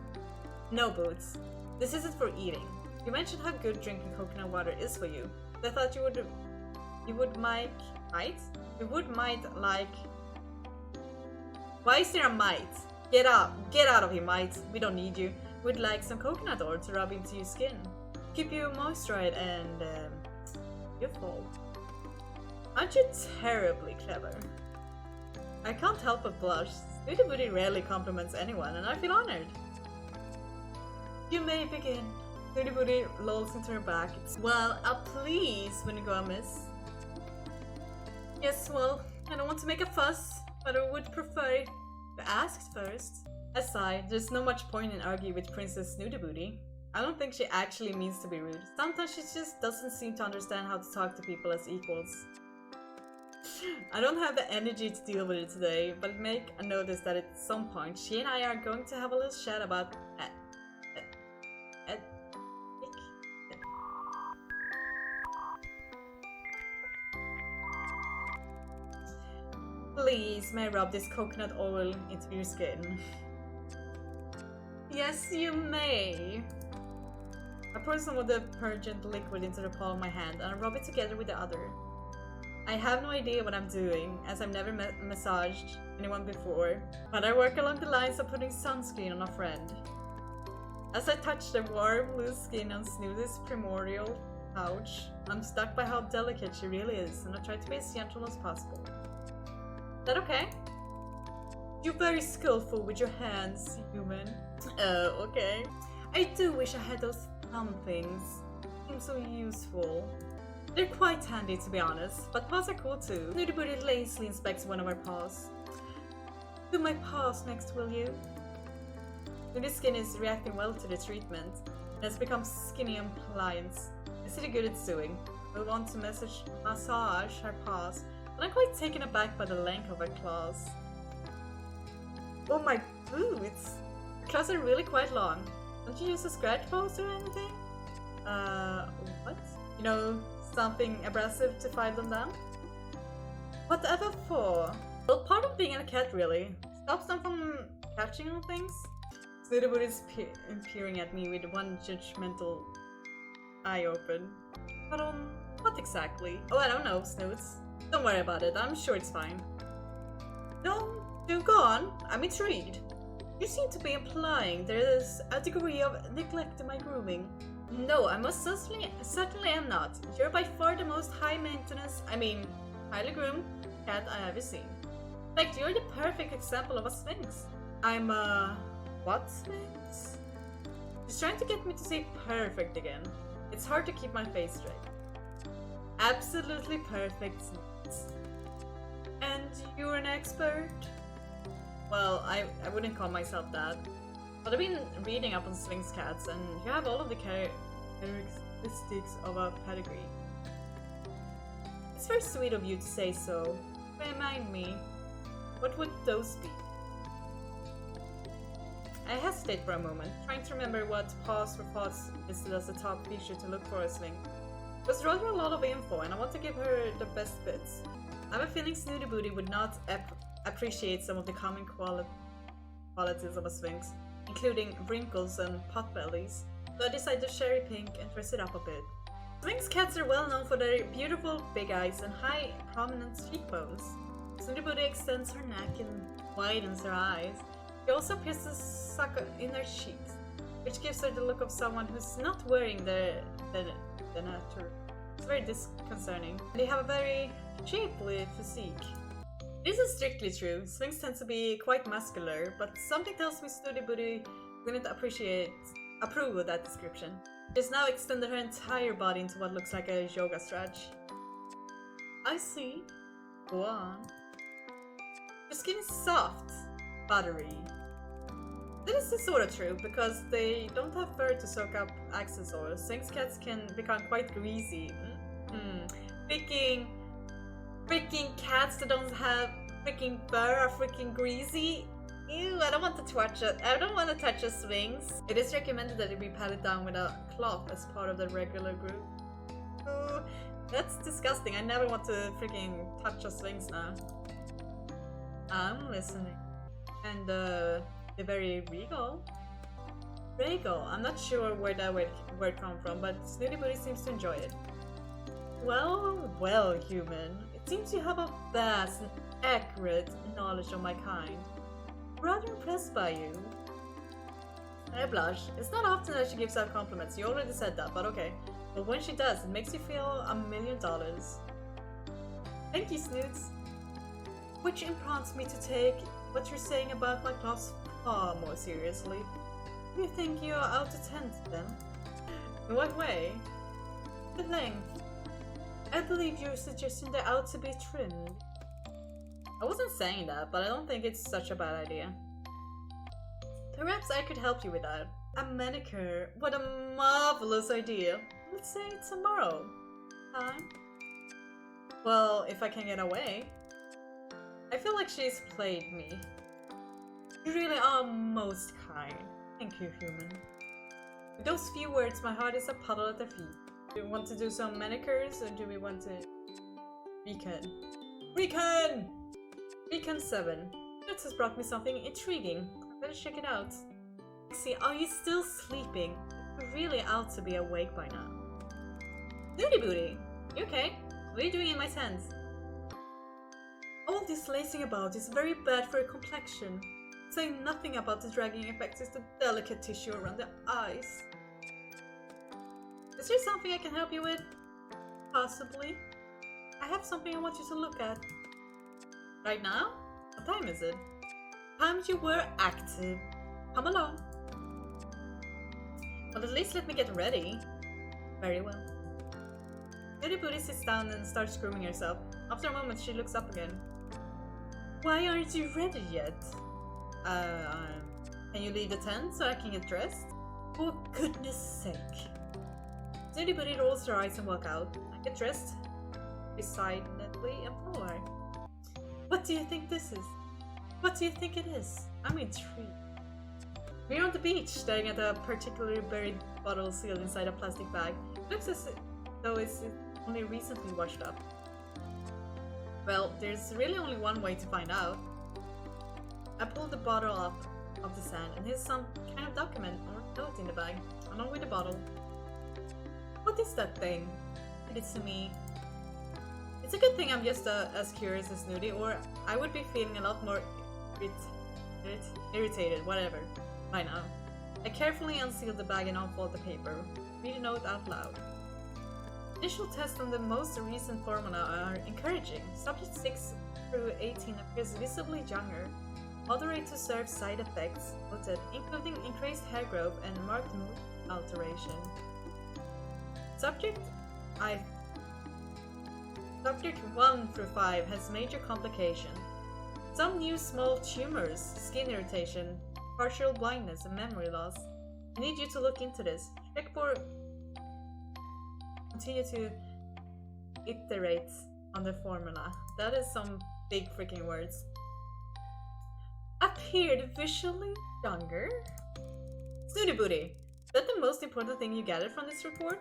No, Boots. This isn't for eating. You mentioned how good drinking coconut water is for you. I thought you would might. Why is there a might? Get out of here, mite. We don't need you. We'd like some coconut oil to rub into your skin. Keep you moisturized and youthful. Aren't you terribly clever? I can't help but blush. Snooty Booty rarely compliments anyone, and I feel honored. You may begin. Snooty Booty lolls into her back. Well, please when you go amiss. Yes, well, I don't want to make a fuss, but I would prefer to ask first. I sigh. There's no much point in arguing with Princess Snooty Booty. I don't think she actually means to be rude. Sometimes she just doesn't seem to understand how to talk to people as equals. I don't have the energy to deal with it today, but make a notice that at some point she and I are going to have a little chat about Please, may I rub this coconut oil into your skin? Yes, you may. I pour some of the pungent liquid into the palm of my hand and I rub it together with the other. I have no idea what I'm doing, as I've never massaged anyone before, but I work along the lines of putting sunscreen on a friend. As I touch the warm, loose skin on Snootie's primordial pouch, I'm struck by how delicate she really is, and I try to be as gentle as possible. Is that okay? You're very skillful with your hands, human. Okay. I do wish I had those thumb things. Seem so useful. They're quite handy, to be honest, but paws are cool too. Snooty Booty lazily inspects one of our paws. Do my paws next, will you? Snooty's skin is reacting well to the treatment, and has become skinny and pliant. It's pretty good at sewing. Move on to massage her paws, but I'm quite taken aback by the length of her claws. Oh my boots! Her claws are really quite long. Don't you use a scratch post or anything? What? You know, something abrasive to file them down? Whatever for? Well, part of being a cat really stops them from catching on things. Snooty Booty is peering at me with one judgmental eye open. But what exactly? Oh, I don't know, Snoots. Don't worry about it, I'm sure it's fine. No, do go on, I'm intrigued. You seem to be implying there is a degree of neglect in my grooming. No, I most certainly am not. You're by far the most high maintenance, highly groomed cat I ever seen. In fact, you're the perfect example of a sphinx. I'm what sphinx? She's trying to get me to say perfect again. It's hard to keep my face straight. Absolutely perfect sphinx. And you're an expert? Well, I wouldn't call myself that. But I've been reading up on Sphinx cats, and you have all of the characteristics of a pedigree. It's very sweet of you to say so. Remind me, what would those be? I hesitate for a moment, trying to remember what paws for paws listed as the top feature to look for a Sphinx. It was rather a lot of info, and I want to give her the best bits. I have a feeling Snooty Booty would not appreciate some of the common qualities of a Sphinx, including wrinkles and potbellies, so I decided to cherry pink and dress it up a bit. Sphinx cats are well known for their beautiful big eyes and high prominent cheekbones. Snooty Booty extends her neck and widens her eyes. She also appears to suck in her cheeks, which gives her the look of someone who's not wearing the nature. It's very disconcerting. They have a very shapely physique. This is strictly true. Sphinx tends to be quite muscular, but something tells me Snooty Booty wouldn't approve of that description. She's now extended her entire body into what looks like a yoga stretch. I see. Go on. Your skin is soft, buttery. This is sort of true, because they don't have fur to soak up excess oil. Sphinx cats can become quite greasy. Freaking cats that don't have freaking fur are freaking greasy. Ew, I don't want to touch it. I don't want to touch a Sphinx. It is recommended that it be patted down with a cloth as part of the regular group. Oh, that's disgusting. I never want to freaking touch a Sphinx now. I'm listening. And they're very regal. Regal. I'm not sure where that word come from, but Snooty Booty seems to enjoy it. Well, human. It seems you have a vast and accurate knowledge of my kind. Rather impressed by you. I blush. It's not often that she gives out compliments. You already said that, but okay. But when she does, it makes you feel $1 million. Thank you, Snoots. Which prompts me to take what you're saying about my claws far more seriously. Do you think you're out to tend them? In what way? The length. I believe you're suggesting they're out to be trimmed. I wasn't saying that, but I don't think it's such a bad idea. Perhaps I could help you with that. A manicure. What a marvelous idea. Let's say tomorrow. Time? Well, if I can get away. I feel like she's played me. You really are most kind. Thank you, human. With those few words, my heart is a puddle at their feet. Do we want to do some manicures, or do we want to... Recon. Recon! Recon 7. This has brought me something intriguing. I better check it out. Pixie, are you still sleeping? You're really out to be awake by now. Nudie booty! You okay? What are you doing in my tent? All this lacing about is very bad for your complexion. Saying nothing about the dragging effects is the delicate tissue around the eyes. Is there something I can help you with? Possibly. I have something I want you to look at. Right now? What time is it? Time you were active. Come along. Well, at least let me get ready. Very well. Nudie Booty sits down and starts grooming herself. After a moment, she looks up again. Why aren't you ready yet? Can you leave the tent so I can get dressed? For goodness sake. Nudie Booty rolls her eyes and walks out. I get dressed resignedly and follow her. What do you think this is? What do you think it is? I'm intrigued. We're on the beach, staring at a particularly buried bottle sealed inside a plastic bag. It looks as though it's only recently washed up. Well, there's really only one way to find out. I pulled the bottle up of the sand, and here's some kind of document or note in the bag, along with the bottle. What is that thing? It is to me. It's a good thing I'm just as curious as Nudie, or I would be feeling a lot more irritated, whatever, by now. I carefully unsealed the bag and unfold the paper. Read the note out loud. Initial tests on the most recent formula are encouraging. Subject 6 through 18 appears visibly younger. Moderate to severe side effects noted, including increased hair growth and marked mood alteration. Subject 1 through 5 has major complication. Some new small tumors, skin irritation, partial blindness, and memory loss. I need you to look into this. Check for... Continue to iterate on the formula. That is some big freaking words. Appeared visually younger? Snooty Booty, is that the most important thing you gathered from this report?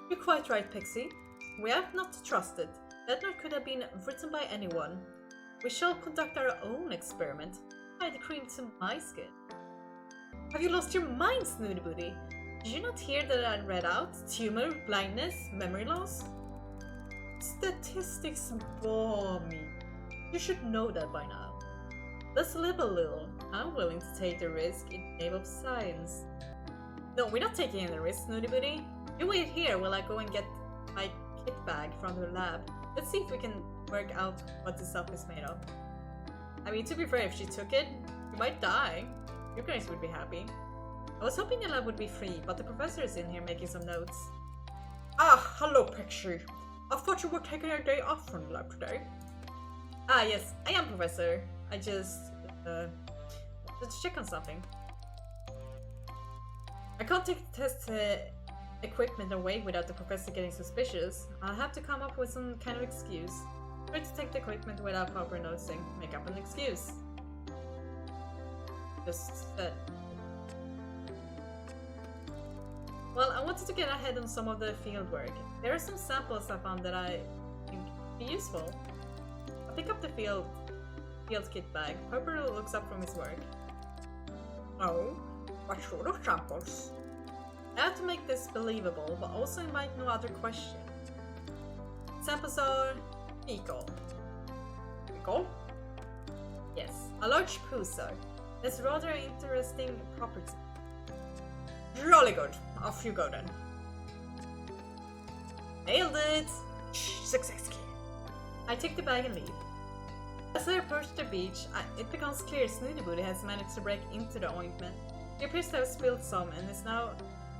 You're quite right, Pixie. We have not to trust it. That note could have been written by anyone. We shall conduct our own experiment. Apply the cream to my skin. Have you lost your mind, Snooty Booty? Did you not hear that I read out? Tumor, blindness, memory loss? Statistics bore me. You should know that by now. Let's live a little. I'm willing to take the risk in the name of science. No, we're not taking any risk, Snooty Booty. You wait here while I go and get my kit bag from the lab. Let's see if we can work out what this stuff is made of. I mean, to be fair, if she took it, you might die. You guys would be happy. I was hoping the lab would be free, but the professor is in here making some notes. Ah, hello Pixie. I thought you were taking a day off from the lab today. Ah yes, I am Professor. I just... let's check on something. I can't take the test equipment away without the professor getting suspicious. I'll have to come up with some kind of excuse. Try to take the equipment without proper noticing. Make up an excuse. Just said. Well, I wanted to get ahead on some of the field work. There are some samples I found that I think would be useful. I'll pick up the field kit bag. Harper looks up from his work. Oh, what sort of samples? I have to make this believable, but also invite no other question. Samples are fecal. Fecal? Yes, a large poozer. That's rather interesting property. Jolly good. Off you go then. Nailed it! Success key. I take the bag and leave. As I approach the beach, it becomes clear Snooty Booty has managed to break into the ointment. He appears to have spilled some and is now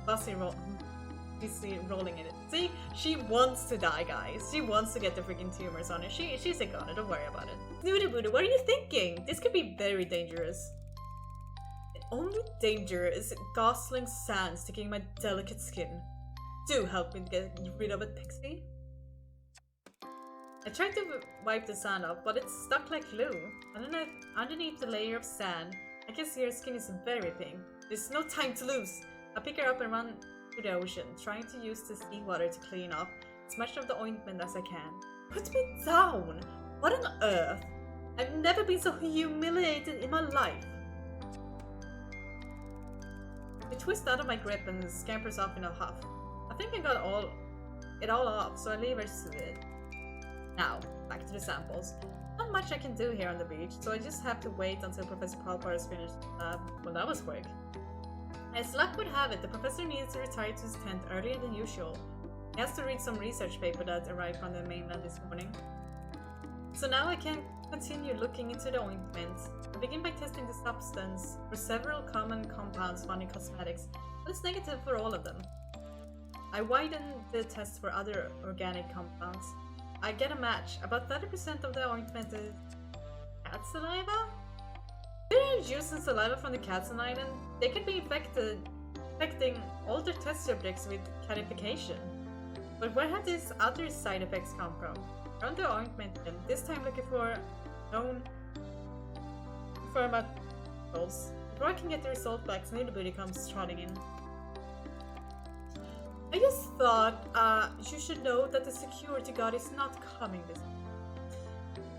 busy rolling in it. See, she wants to die, guys. She wants to get the freaking tumors on her. She's a goner, don't worry about it. Snooty Booty, what are you thinking? This could be very dangerous. only danger is gosling sand sticking in my delicate skin. Do help me get rid of it, Pixie. I tried to wipe the sand off, but it's stuck like glue. Underneath the layer of sand, I can see her skin is very pink. There's no time to lose. I pick her up and run to the ocean, trying to use the seawater to clean off as much of the ointment as I can. Put me down! What on earth? I've never been so humiliated in my life. I twist out of my grip and scampers off in a huff. I think I got it all off, so I leave her to it. Now, back to the samples. Not much I can do here on the beach, so I just have to wait until Professor Palpar has finished the lab. Well, that was quick. As luck would have it, the professor needs to retire to his tent earlier than usual. He has to read some research paper that arrived from the mainland this morning. So now I can continue looking into the ointment. I begin by testing the substance for several common compounds found in cosmetics, but it's negative for all of them. I widen the test for other organic compounds. I get a match. About 30% of the ointment is cat saliva? They're using saliva from the cats on island. They could be infecting all their test subjects with catification. But where have these other side effects come from? Around the ointment, and this time looking for known pharmaceuticals. Before I can get the result back, Snooty Booty comes trotting in. I just thought you should know that the security guard is not coming this way.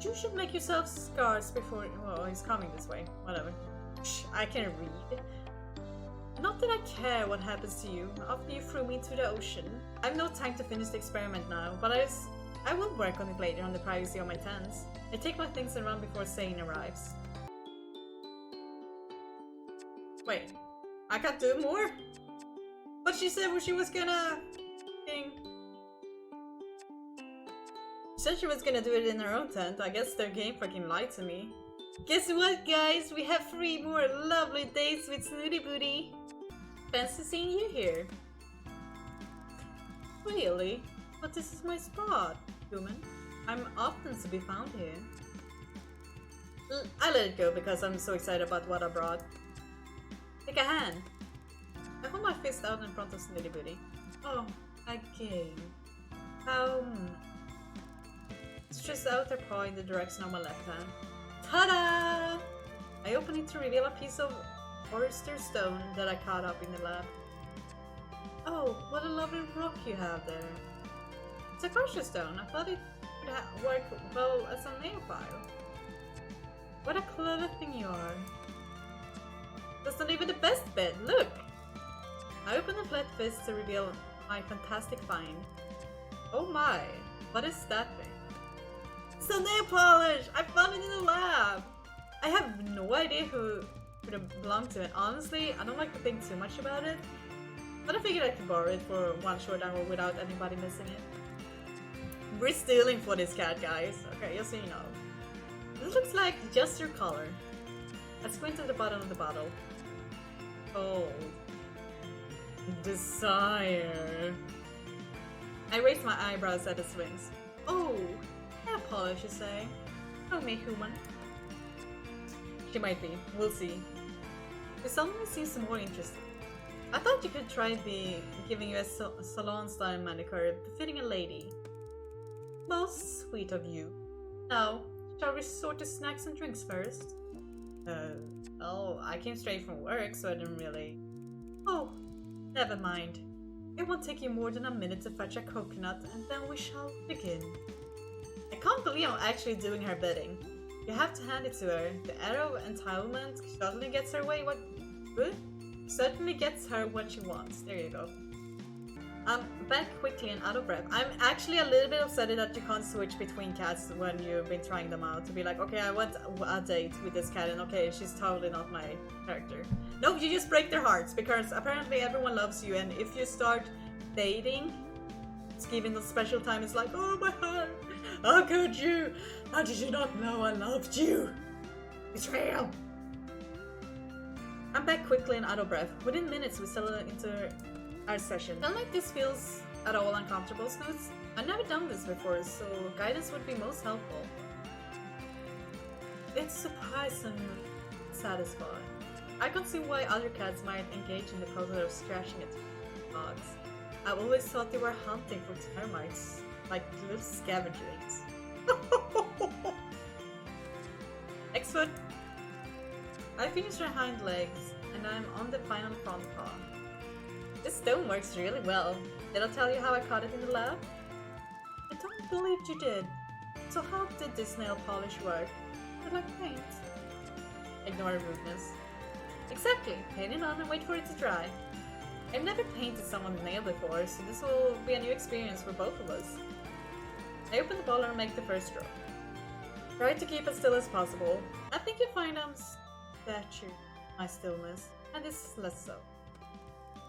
You should make yourself scarce before. Well, he's coming this way. Whatever. Shh, I can read. Not that I care what happens to you after you threw me into the ocean. I have no time to finish the experiment now, but I will work on it later on the privacy of my tent. I take my things and run before Zane arrives. Wait, I can't do more? But she said she was gonna... She said she was gonna do it in her own tent. I guess their game fucking lied to me. Guess what, guys? We have 3 more lovely days with Snooty Booty. Fancy seeing you here. Really? But this is my spot, human. I'm often to be found here. I let it go because I'm so excited about what I brought. Take a hand. I hold my fist out in front of Snooty Booty. Oh, a game. How stretches out her paw in the direction of my left hand. Ta-da! I open it to reveal a piece of oyster stone that I caught up in the lab. Oh, what a lovely rock you have there. It's a kosher stone. I thought it would work well as a nail file. What a clever thing you are. That's not even the best bit. Look! I open the flat fist to reveal my fantastic find. Oh my, what is that thing? It's a nail polish! I found it in the lab! I have no idea who it belonged to, and honestly, I don't like to think too much about it. But I figured I could borrow it for one short hour without anybody missing it. We're stealing for this cat, guys. Okay, just so you know. This looks like just your color. I squint to the bottom of the bottle. Cold. Desire. I raise my eyebrows at its wings. Oh, hair polish, you say? Tell me, human. She might be. We'll see. This suddenly seems more interesting. I thought you could try giving you a salon-style manicure befitting a lady. Most sweet of you. Now, shall we resort to snacks and drinks first? Oh, I came straight from work, so I didn't really... Oh, never mind. It won't take you more than a minute to fetch a coconut, and then we shall begin. I can't believe I'm actually doing her bidding. You have to hand it to her. The arrow of entitlement certainly gets her way what... Certainly gets her what she wants. There you go. I'm back quickly and out of breath. I'm actually a little bit upset that you can't switch between cats when you've been trying them out. To be like, okay, I want a date with this cat, and okay, she's totally not my character. No, you just break their hearts, because apparently everyone loves you, and if you start dating, it's given the special time, it's like, oh my heart, how could you? How did you not know I loved you? Betrayal! I'm back quickly and out of breath. Within minutes, we settle into our session. Don't like this feels at all uncomfortable, Snoots. I've never done this before, so guidance would be most helpful. It's surprisingly satisfying. I can see why other cats might engage in the process of scratching at dogs. I've always thought they were hunting for termites, like little scavengers. Next foot! I finished her hind legs, and I'm on the final front paw. This stone works really well. Did I tell you how I caught it in the lab? I don't believe you did. So how did this nail polish work? Did I paint? Ignore the rudeness. Exactly, paint it on and wait for it to dry. I've never painted someone's nail before, so this will be a new experience for both of us. I open the bottle and make the first drop. Try to keep as still as possible. I think you find I'm statue my stillness, and this is less so.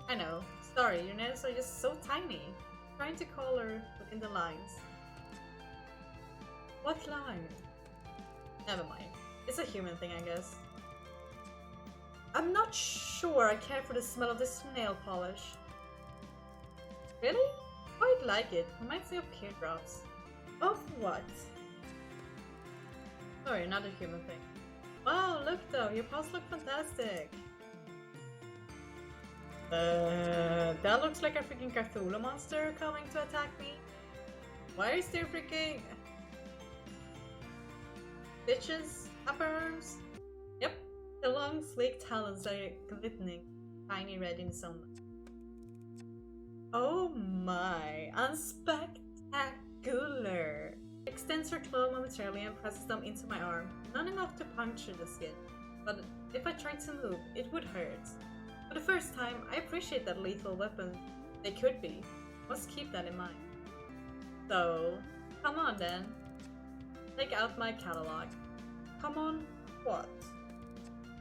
I know, sorry, your nails are just so tiny. Trying to color within the lines. What line? Never mind. It's a human thing, I guess. I'm not sure I care for the smell of this nail polish. Really? Quite like it. Reminds me of teardrops. Of what? Sorry, another human thing. Wow, look though, your paws look fantastic. That looks like a freaking Cthulhu monster coming to attack me. Why is there freaking stitches upper arms? Yep, the long sleek talons are glistening, tiny red in the sunlight. Oh my, unspectacular! Extends her claw momentarily and presses them into my arm. Not enough to puncture the skin, but if I tried to move, it would hurt. For the first time, I appreciate that lethal weapon they could be. Must keep that in mind. So, come on then. Take out my catalog. Come on, what?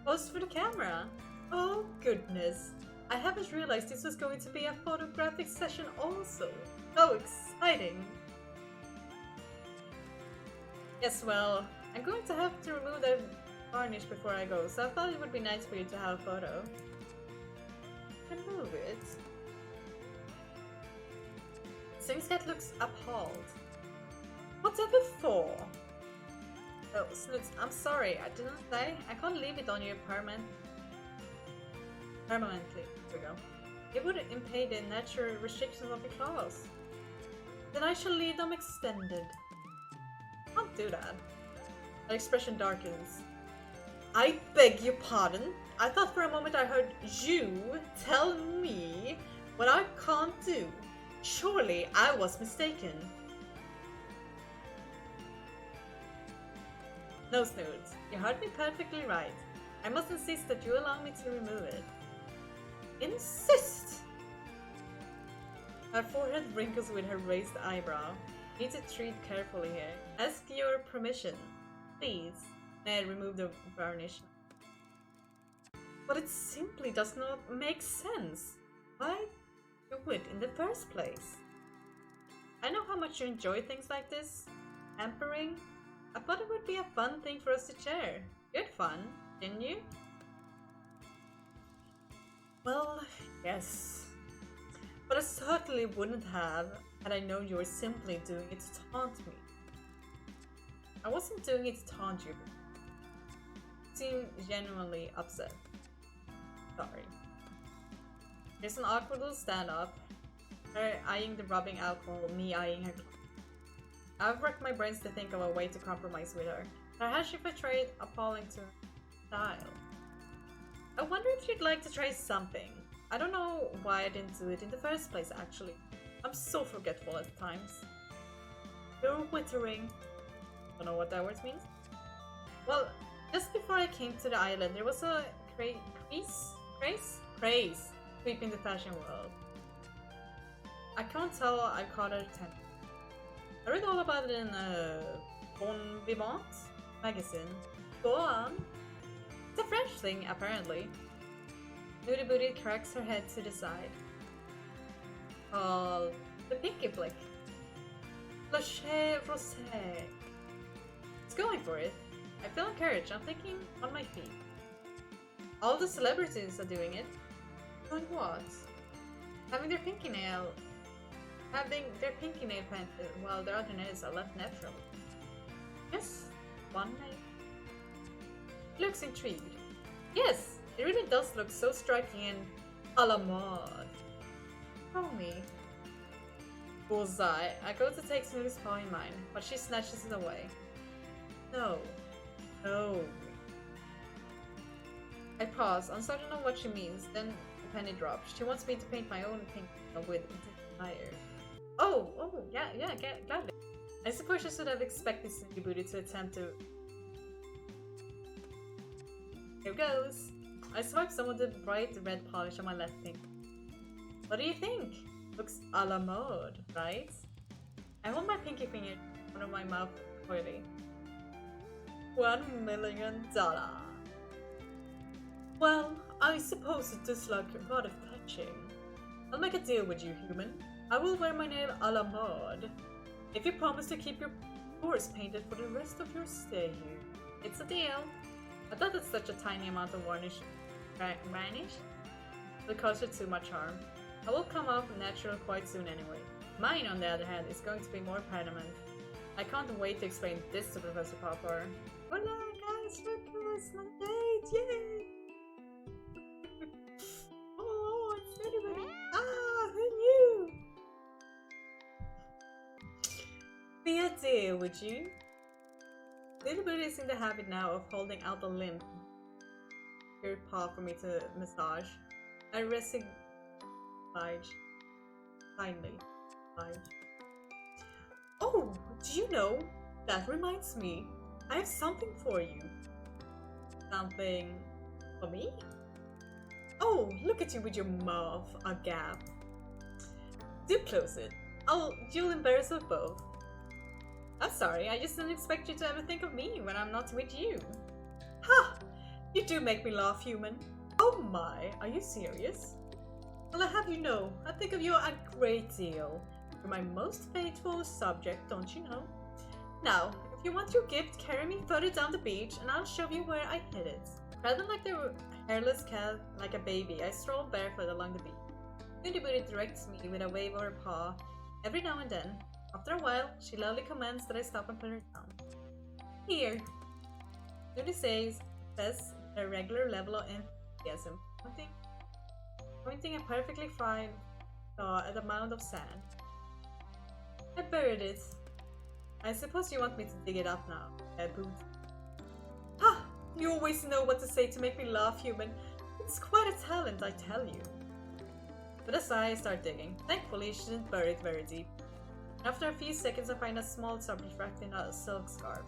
Post for the camera! Oh goodness! I haven't realized this was going to be a photographic session also. So exciting! Yes, well, I'm going to have to remove the varnish before I go, so I thought it would be nice for you to have a photo. Remove it. Singscat looks appalled. Whatever for? Oh, Snoots, I'm sorry, I didn't say. I can't leave it on you permanently. Here we go. It would impede the natural restrictions of the claws. Then I shall leave them extended. Can't do that. That expression darkens. I beg your pardon? I thought for a moment I heard you tell me what I can't do. Surely I was mistaken. No, Snoods, you heard me perfectly right. I must insist that you allow me to remove it. Insist! Her forehead wrinkles with her raised eyebrow. Need to treat carefully here. Ask your permission. Please. May I remove the varnish? But it simply does not make sense. Why do it in the first place? I know how much you enjoy things like this. Pampering. I thought it would be a fun thing for us to share. You had fun, didn't you? Well, yes. But I certainly wouldn't have had I known you were simply doing it to taunt me. I wasn't doing it to taunt you. You seem genuinely upset. Sorry. There's an awkward little stand-up. Her eyeing the rubbing alcohol, me eyeing her. I've racked my brains to think of a way to compromise with her. Her has she portrayed appalling to her style. I wonder if you'd like to try something. I don't know why I didn't do it in the first place, actually. I'm so forgetful at times. You're wittering. Don't know what that word means. Well, just before I came to the island, there was a craze sweeping the fashion world. I can't tell I caught her attention. I read all about it in Bon Vivant magazine. Go on. It's a French thing, apparently. Nudie Booty cracks her head to the side. Called the Pinky Blick. Loche Rosé. It's going for it. I feel encouraged. I'm thinking on my feet. All the celebrities are doing it. Doing what? Having their pinky nail painted while their other nails are left natural. Yes, one nail. Looks intrigued. Yes, It really does look so striking and a la mode. Tell me. Bullseye. I go to take Snoopy's paw in mine, but she snatches it away. No. No. I pause, uncertain of what she means, then the penny drops. She wants me to paint my own pink with fire. Oh, yeah, gladly. I suppose I should have expected Snoopy Booty to attempt to... Here goes! I swipe some of the bright red polish on my left finger. What do you think? Looks a la mode, right? I hold my pinky finger in front of my mouth coyly. $1 million. Well, I suppose it does look rather fetching. I'll make a deal with you, human. I will wear my nail a la mode. If you promise to keep your pores painted for the rest of your stay here. It's a deal. I thought that such a tiny amount of varnish would cause her too much harm. I will come off natural quite soon anyway. Mine, on the other hand, is going to be more permanent. I can't wait to explain this to Professor Popper. Hola guys, look, it's my date, yay! Oh, it's anybody. Who knew? Be a deal, would you? Little Booty is in the habit now of holding out a limp your paw for me to massage. I kindly. Oh, do you know? That reminds me. I have something for you. Something for me? Oh, look at you with your mouth agape. Do close it. You'll embarrass us both. I'm sorry, I just didn't expect you to ever think of me when I'm not with you. Ha! You do make me laugh, human. Oh my, are you serious? Well, I have you know, I think of you a great deal. You're my most faithful subject, don't you know? Now, if you want your gift, carry me further down the beach and I'll show you where I hid it. Rather like the hairless cat, like a baby, I stroll barefoot along the beach. Snooty Booty directs me with a wave of her paw every now and then. After a while, she loudly commands that I stop and put her down. Here. Snooty says a regular level of enthusiasm, pointing a perfectly fine claw at a mound of sand. I buried it. I suppose you want me to dig it up now, Boots. Ha! You always know what to say to make me laugh, human. It's quite a talent, I tell you. With a sigh, I start digging. Thankfully, she didn't bury it very deep. After a few seconds, I find a small subject wrapped in a silk scarf.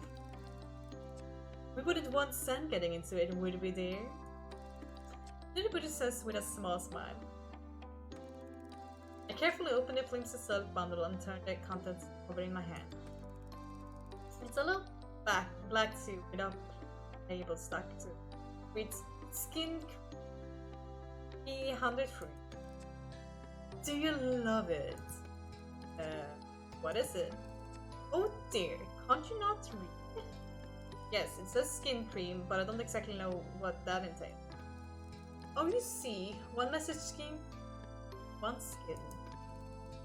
We wouldn't want sand getting into it, would we, dear? Little Booty says with a small smile. I carefully open the flimsy silk bundle and turn the contents over in my hand. It's a little black suit with a label stuck to it, with skin 100 fruit. Do you love it? What is it? Oh dear, can't you not read? Yes, it says skin cream, but I don't exactly know what that entails. Oh, you see, one message scheme, one skin.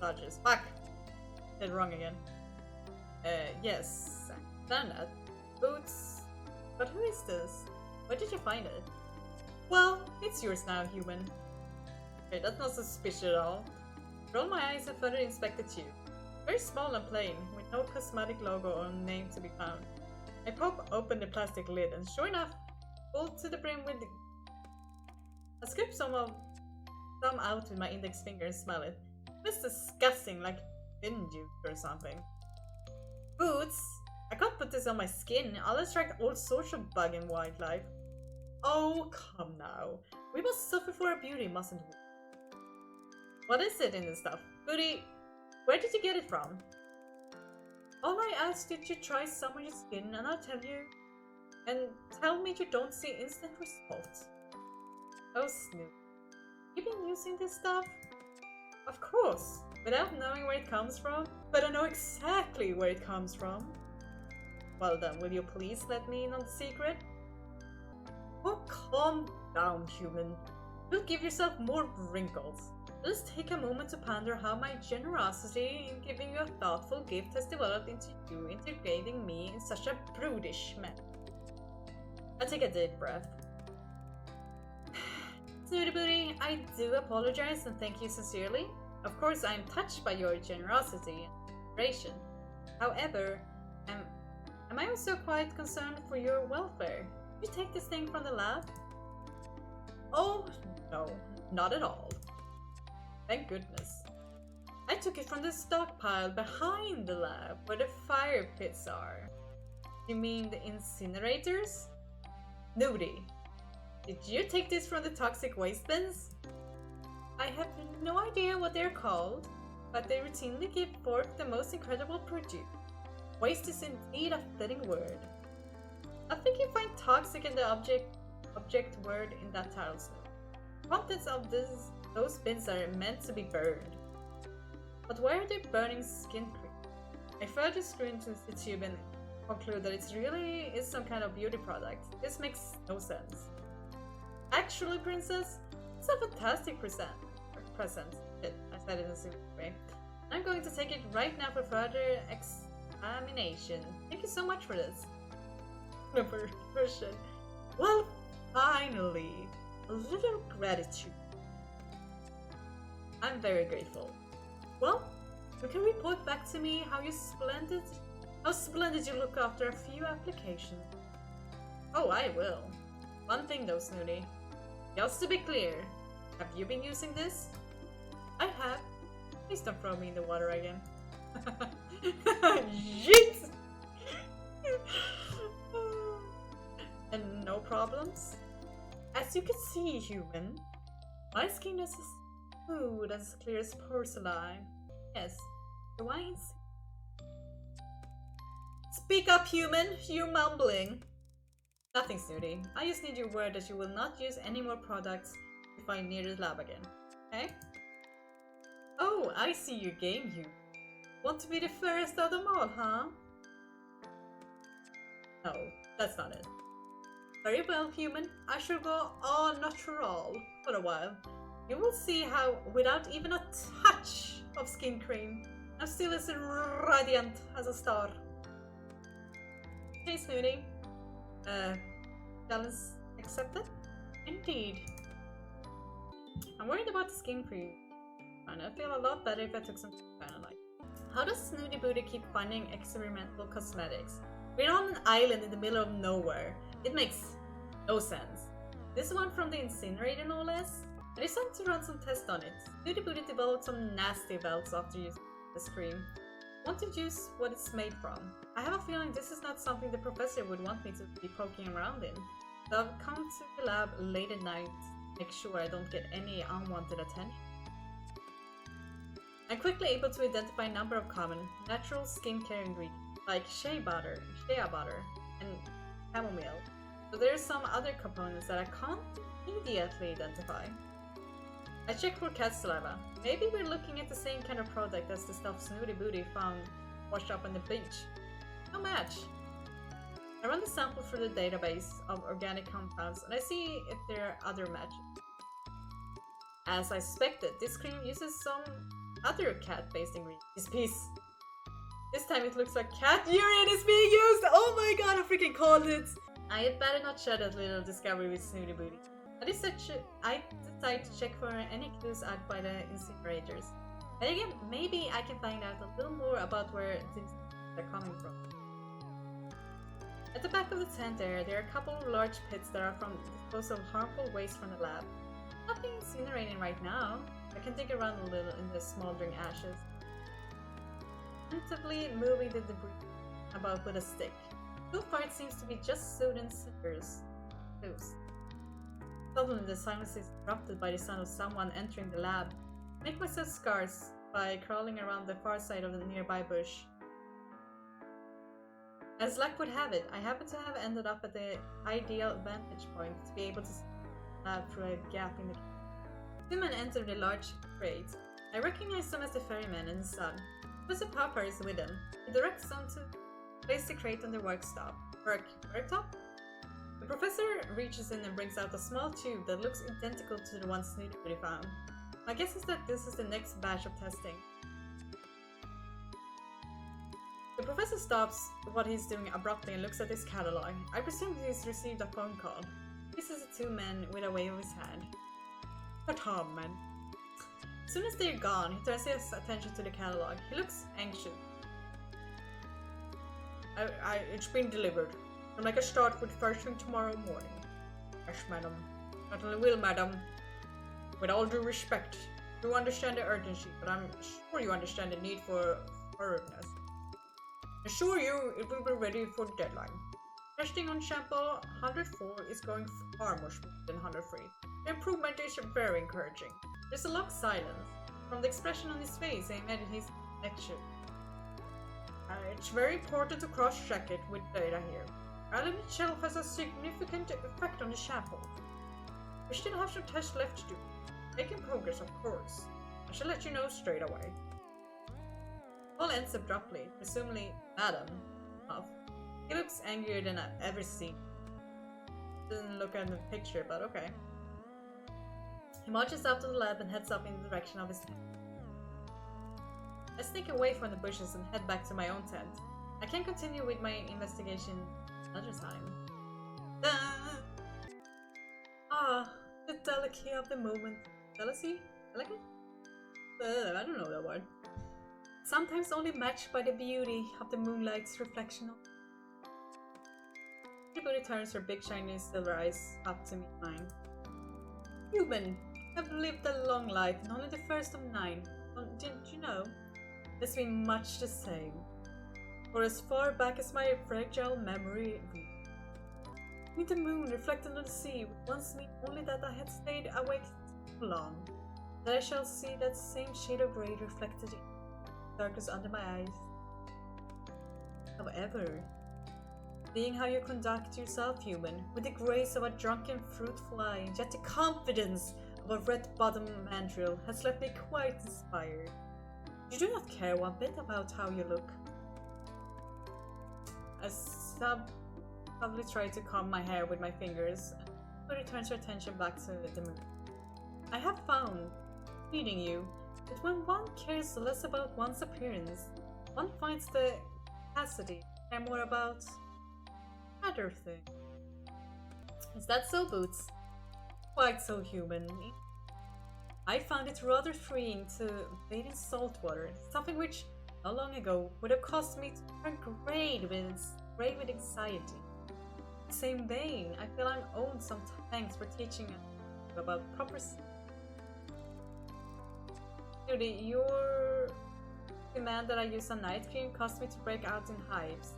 Dodges. Back! Did wrong again. Yes, I done that. Boots. But who is this? Where did you find it? Well, it's yours now, human. Okay, that's not suspicious at all. Roll my eyes and further inspect the tube. Very small and plain, with no cosmetic logo or name to be found. I pop open the plastic lid and sure enough, full to the brim with... I scoop some out with my index finger and smell it. It's disgusting, like fin juice or something. Boots! I can't put this on my skin, I'll attract all sorts of bug and wildlife. Oh, come now. We must suffer for our beauty, mustn't we? What is it in this stuff? Booty, where did you get it from? All I ask is you try some on your skin and I'll tell you. And tell me you don't see instant results. Oh, Snoop. You been using this stuff? Of course, without knowing where it comes from, but I know exactly where it comes from. Well then, will you please let me in on the secret? Oh, calm down, human. You'll give yourself more wrinkles. Let's take a moment to ponder how my generosity in giving you a thoughtful gift has developed into you integrating me in such a brutish manner. I take a deep breath. Snooty Booty, I do apologize and thank you sincerely. Of course, I am touched by your generosity and inspiration. However, am I also quite concerned for your welfare? Did you take this thing from the lab? Oh, no, not at all. Thank goodness. I took it from the stockpile behind the lab, where the fire pits are. You mean the incinerators? Snooty, did you take this from the toxic waste bins? I have no idea what they're called, but they routinely give forth the most incredible produce. Waste is indeed a fitting word. I think you find toxic in the object word in that title, Snoop. Contents of those bins are meant to be burned. But why are they burning skin cream? I further screwed into the tube and conclude that it really is some kind of beauty product. This makes no sense. Actually, princess, it's a fantastic present. Shit, I said it in a simple way. I'm going to take it right now for further examination. Thank you so much for this. Version. Well, finally, a little gratitude. I'm very grateful. Well, you can report back to me how splendid you look after a few applications. Oh, I will. One thing though, Snooty. Just to be clear, have you been using this? I have. Please don't throw me in the water again. Yeet! And no problems? As you can see, human, my skin is as smooth, as clear as porcelain. Yes, do I insist? Speak up, human! You're mumbling. Nothing, Snooty. I just need your word that you will not use any more products you find near the lab again. Okay? Oh, I see your game, you. Want to be the fairest of them all, huh? No, that's not it. Very well, human. I shall go all natural for a while. You will see how, without even a touch of skin cream, I'm still as radiant as a star. Hey, Snooty. Challenge accepted? Indeed. I'm worried about the skin cream. And I feel a lot better if I took some Panolite. How does Snooty Booty keep finding experimental cosmetics? We're on an island in the middle of nowhere. It makes no sense. This one from the incinerator, no less? I decided to run some tests on it. Snooty Booty developed some nasty welts after using this cream. Want to use what it's made from. I have a feeling this is not something the professor would want me to be poking around in. So I've come to the lab late at night to make sure I don't get any unwanted attention. I'm quickly able to identify a number of common, natural skincare ingredients, like shea butter, and chamomile. But there are some other components that I can't immediately identify. I checked for cat saliva. Maybe we're looking at the same kind of product as the stuff Snooty Booty found washed up on the beach. No match. I run the sample through the database of organic compounds and I see if there are other matches. As I suspected, this cream uses some other cat-based ingredients. This time it looks like cat urine is being used! Oh my god, I freaking called it! I had better not share that little discovery with Snooty Booty. I decide to check for any clues out by the incinerators. And again, maybe I can find out a little more about where things are coming from. At the back of the tent there are a couple of large pits that are from disposal of harmful waste from the lab. Nothing incinerating right now. I can dig around a little in the smoldering ashes. Tentatively moving the debris about with a stick. So far it seems to be just soot and cinders. Suddenly the silence is interrupted by the sound of someone entering the lab. I make myself scarce by crawling around the far side of the nearby bush. As luck would have it, I happen to have ended up at the ideal vantage point to be able to see the lab through a gap in the cave. Two men enter the large crate. I recognize them as the ferryman and his son. Professor Papa is with them. He directs them to place the crate on the worktop. The professor reaches in and brings out a small tube that looks identical to the one Snooty Booty found. My guess is that this is the next batch of testing. The professor stops what he's doing abruptly and looks at his catalog. I presume he's received a phone call. He sees the two men with a wave of his hand. come, and as soon as they're gone, he turns his attention to the catalog. He looks anxious. It's been delivered. I'll make a start with first thing tomorrow morning. Yes, madam. Certainly will, madam. With all due respect, you understand the urgency, but I'm sure you understand the need for thoroughness. I assure you it will be ready for the deadline. Testing on sample 104 is going far more smooth than 103. The improvement is very encouraging. There's a long silence. From the expression on his face, I imagine his action. It's very important to cross-check it with data here. Element shelf has a significant effect on the sample. We still have some tests left to do. Making progress, of course. I shall let you know straight away. All ends abruptly, presumably Madam. He looks angrier than I've ever seen. Doesn't look at the picture, but okay. He marches out to the lab and heads up in the direction of his tent. I sneak away from the bushes and head back to my own tent. I can continue with my investigation another time. Ah, the delicacy of the moment. Delicacy? Delicate? I don't know that word. Sometimes only matched by the beauty of the moonlight's reflection. Everybody turns her big shiny silver eyes up to meet mine. Human, have lived a long life and only the first of 9. Well, didn't you know? It's been much the same. For as far back as my fragile memory reaches. The moon reflected on the sea would once mean only that I had stayed awake too long. That I shall see that same shade of grey reflected in the darkness under my eyes. However, seeing how you conduct yourself, human, with the grace of a drunken fruit fly, yet the confidence of a red-bottomed mandrill, has left me quite inspired. You do not care one bit about how you look. I subtly try to comb my hair with my fingers, but returns her attention back to the moon. I have found, reading you, that when one cares less about one's appearance, one finds the capacity to care more about other things. Is that so, Boots? Quite so, human. I found it rather freeing to bathe in salt water, something which, not long ago, would have caused me to turn grey with anxiety. In the same vein, I feel I'm owed some thanks for teaching about proper Judy, your demand that I use a night cream caused me to break out in hives.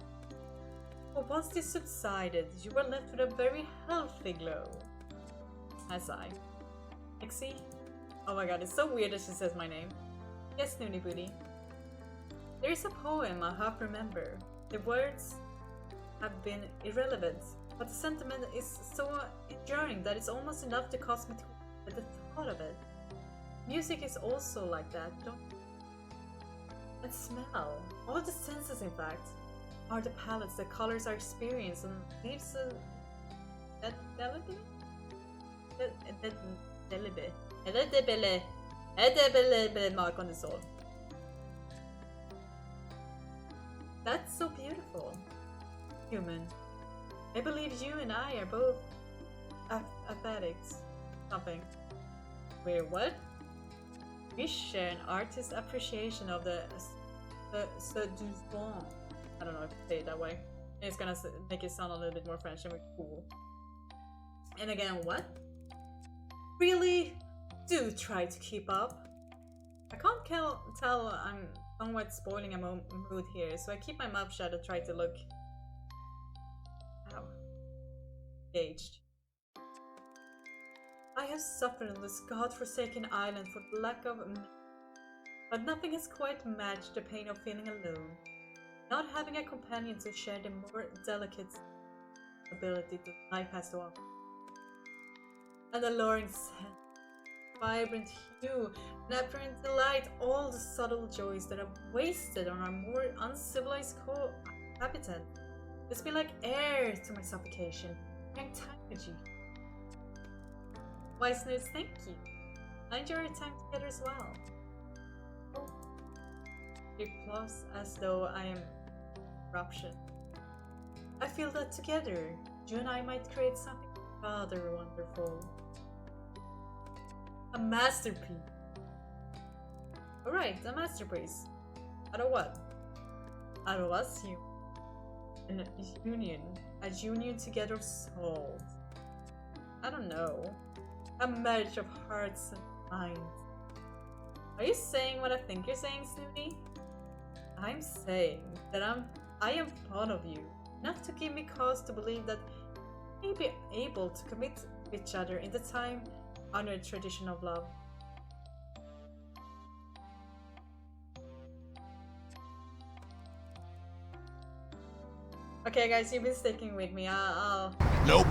But once this subsided, you were left with a very healthy glow. I sigh. Pixie? Oh my god, it's so weird that she says my name. Yes, Noonie Booty. There is a poem I half remember. The words have been irrelevant, but the sentiment is so enduring that it's almost enough to cause me to with the thought of it. Music is also like that, don't you? And smell. All the senses, in fact, are the palettes, the colors are experienced, and leaves a mark on the soul. That's so beautiful. Human. I believe you and I are both aesthetics. Something. Wait, what? We share an artist's appreciation of the seduisant. I don't know if to say it that way. It's gonna make it sound a little bit more French and cool. And again, what? Really? Do try to keep up. I can't tell I'm somewhat spoiling a mood here, so I keep my mouth shut and try to look engaged. I have suffered on this god-forsaken island for the lack of but nothing has quite matched the pain of feeling alone. Not having a companion to share the more delicate ability that life has to offer. An alluring scent, vibrant hue, and apparent delight, all the subtle joys that are wasted on our more uncivilized co-habitant. This be like air to my suffocation. Energy. Wise Snooze, thank you. I enjoy our time together as well. Oh. It plus as though I am corruption. I feel that together, you and I might create something rather wonderful. A masterpiece. Alright, a masterpiece. Out of what? Out of us, you. A union. A union together of souls. I don't know. A marriage of hearts and minds. Are you saying what I think you're saying, Snooty? I'm saying that I am fond of you, enough to give me cause to believe that we may be able to commit to each other in the time-honored tradition of love. Okay, guys, you've been sticking with me. Nope.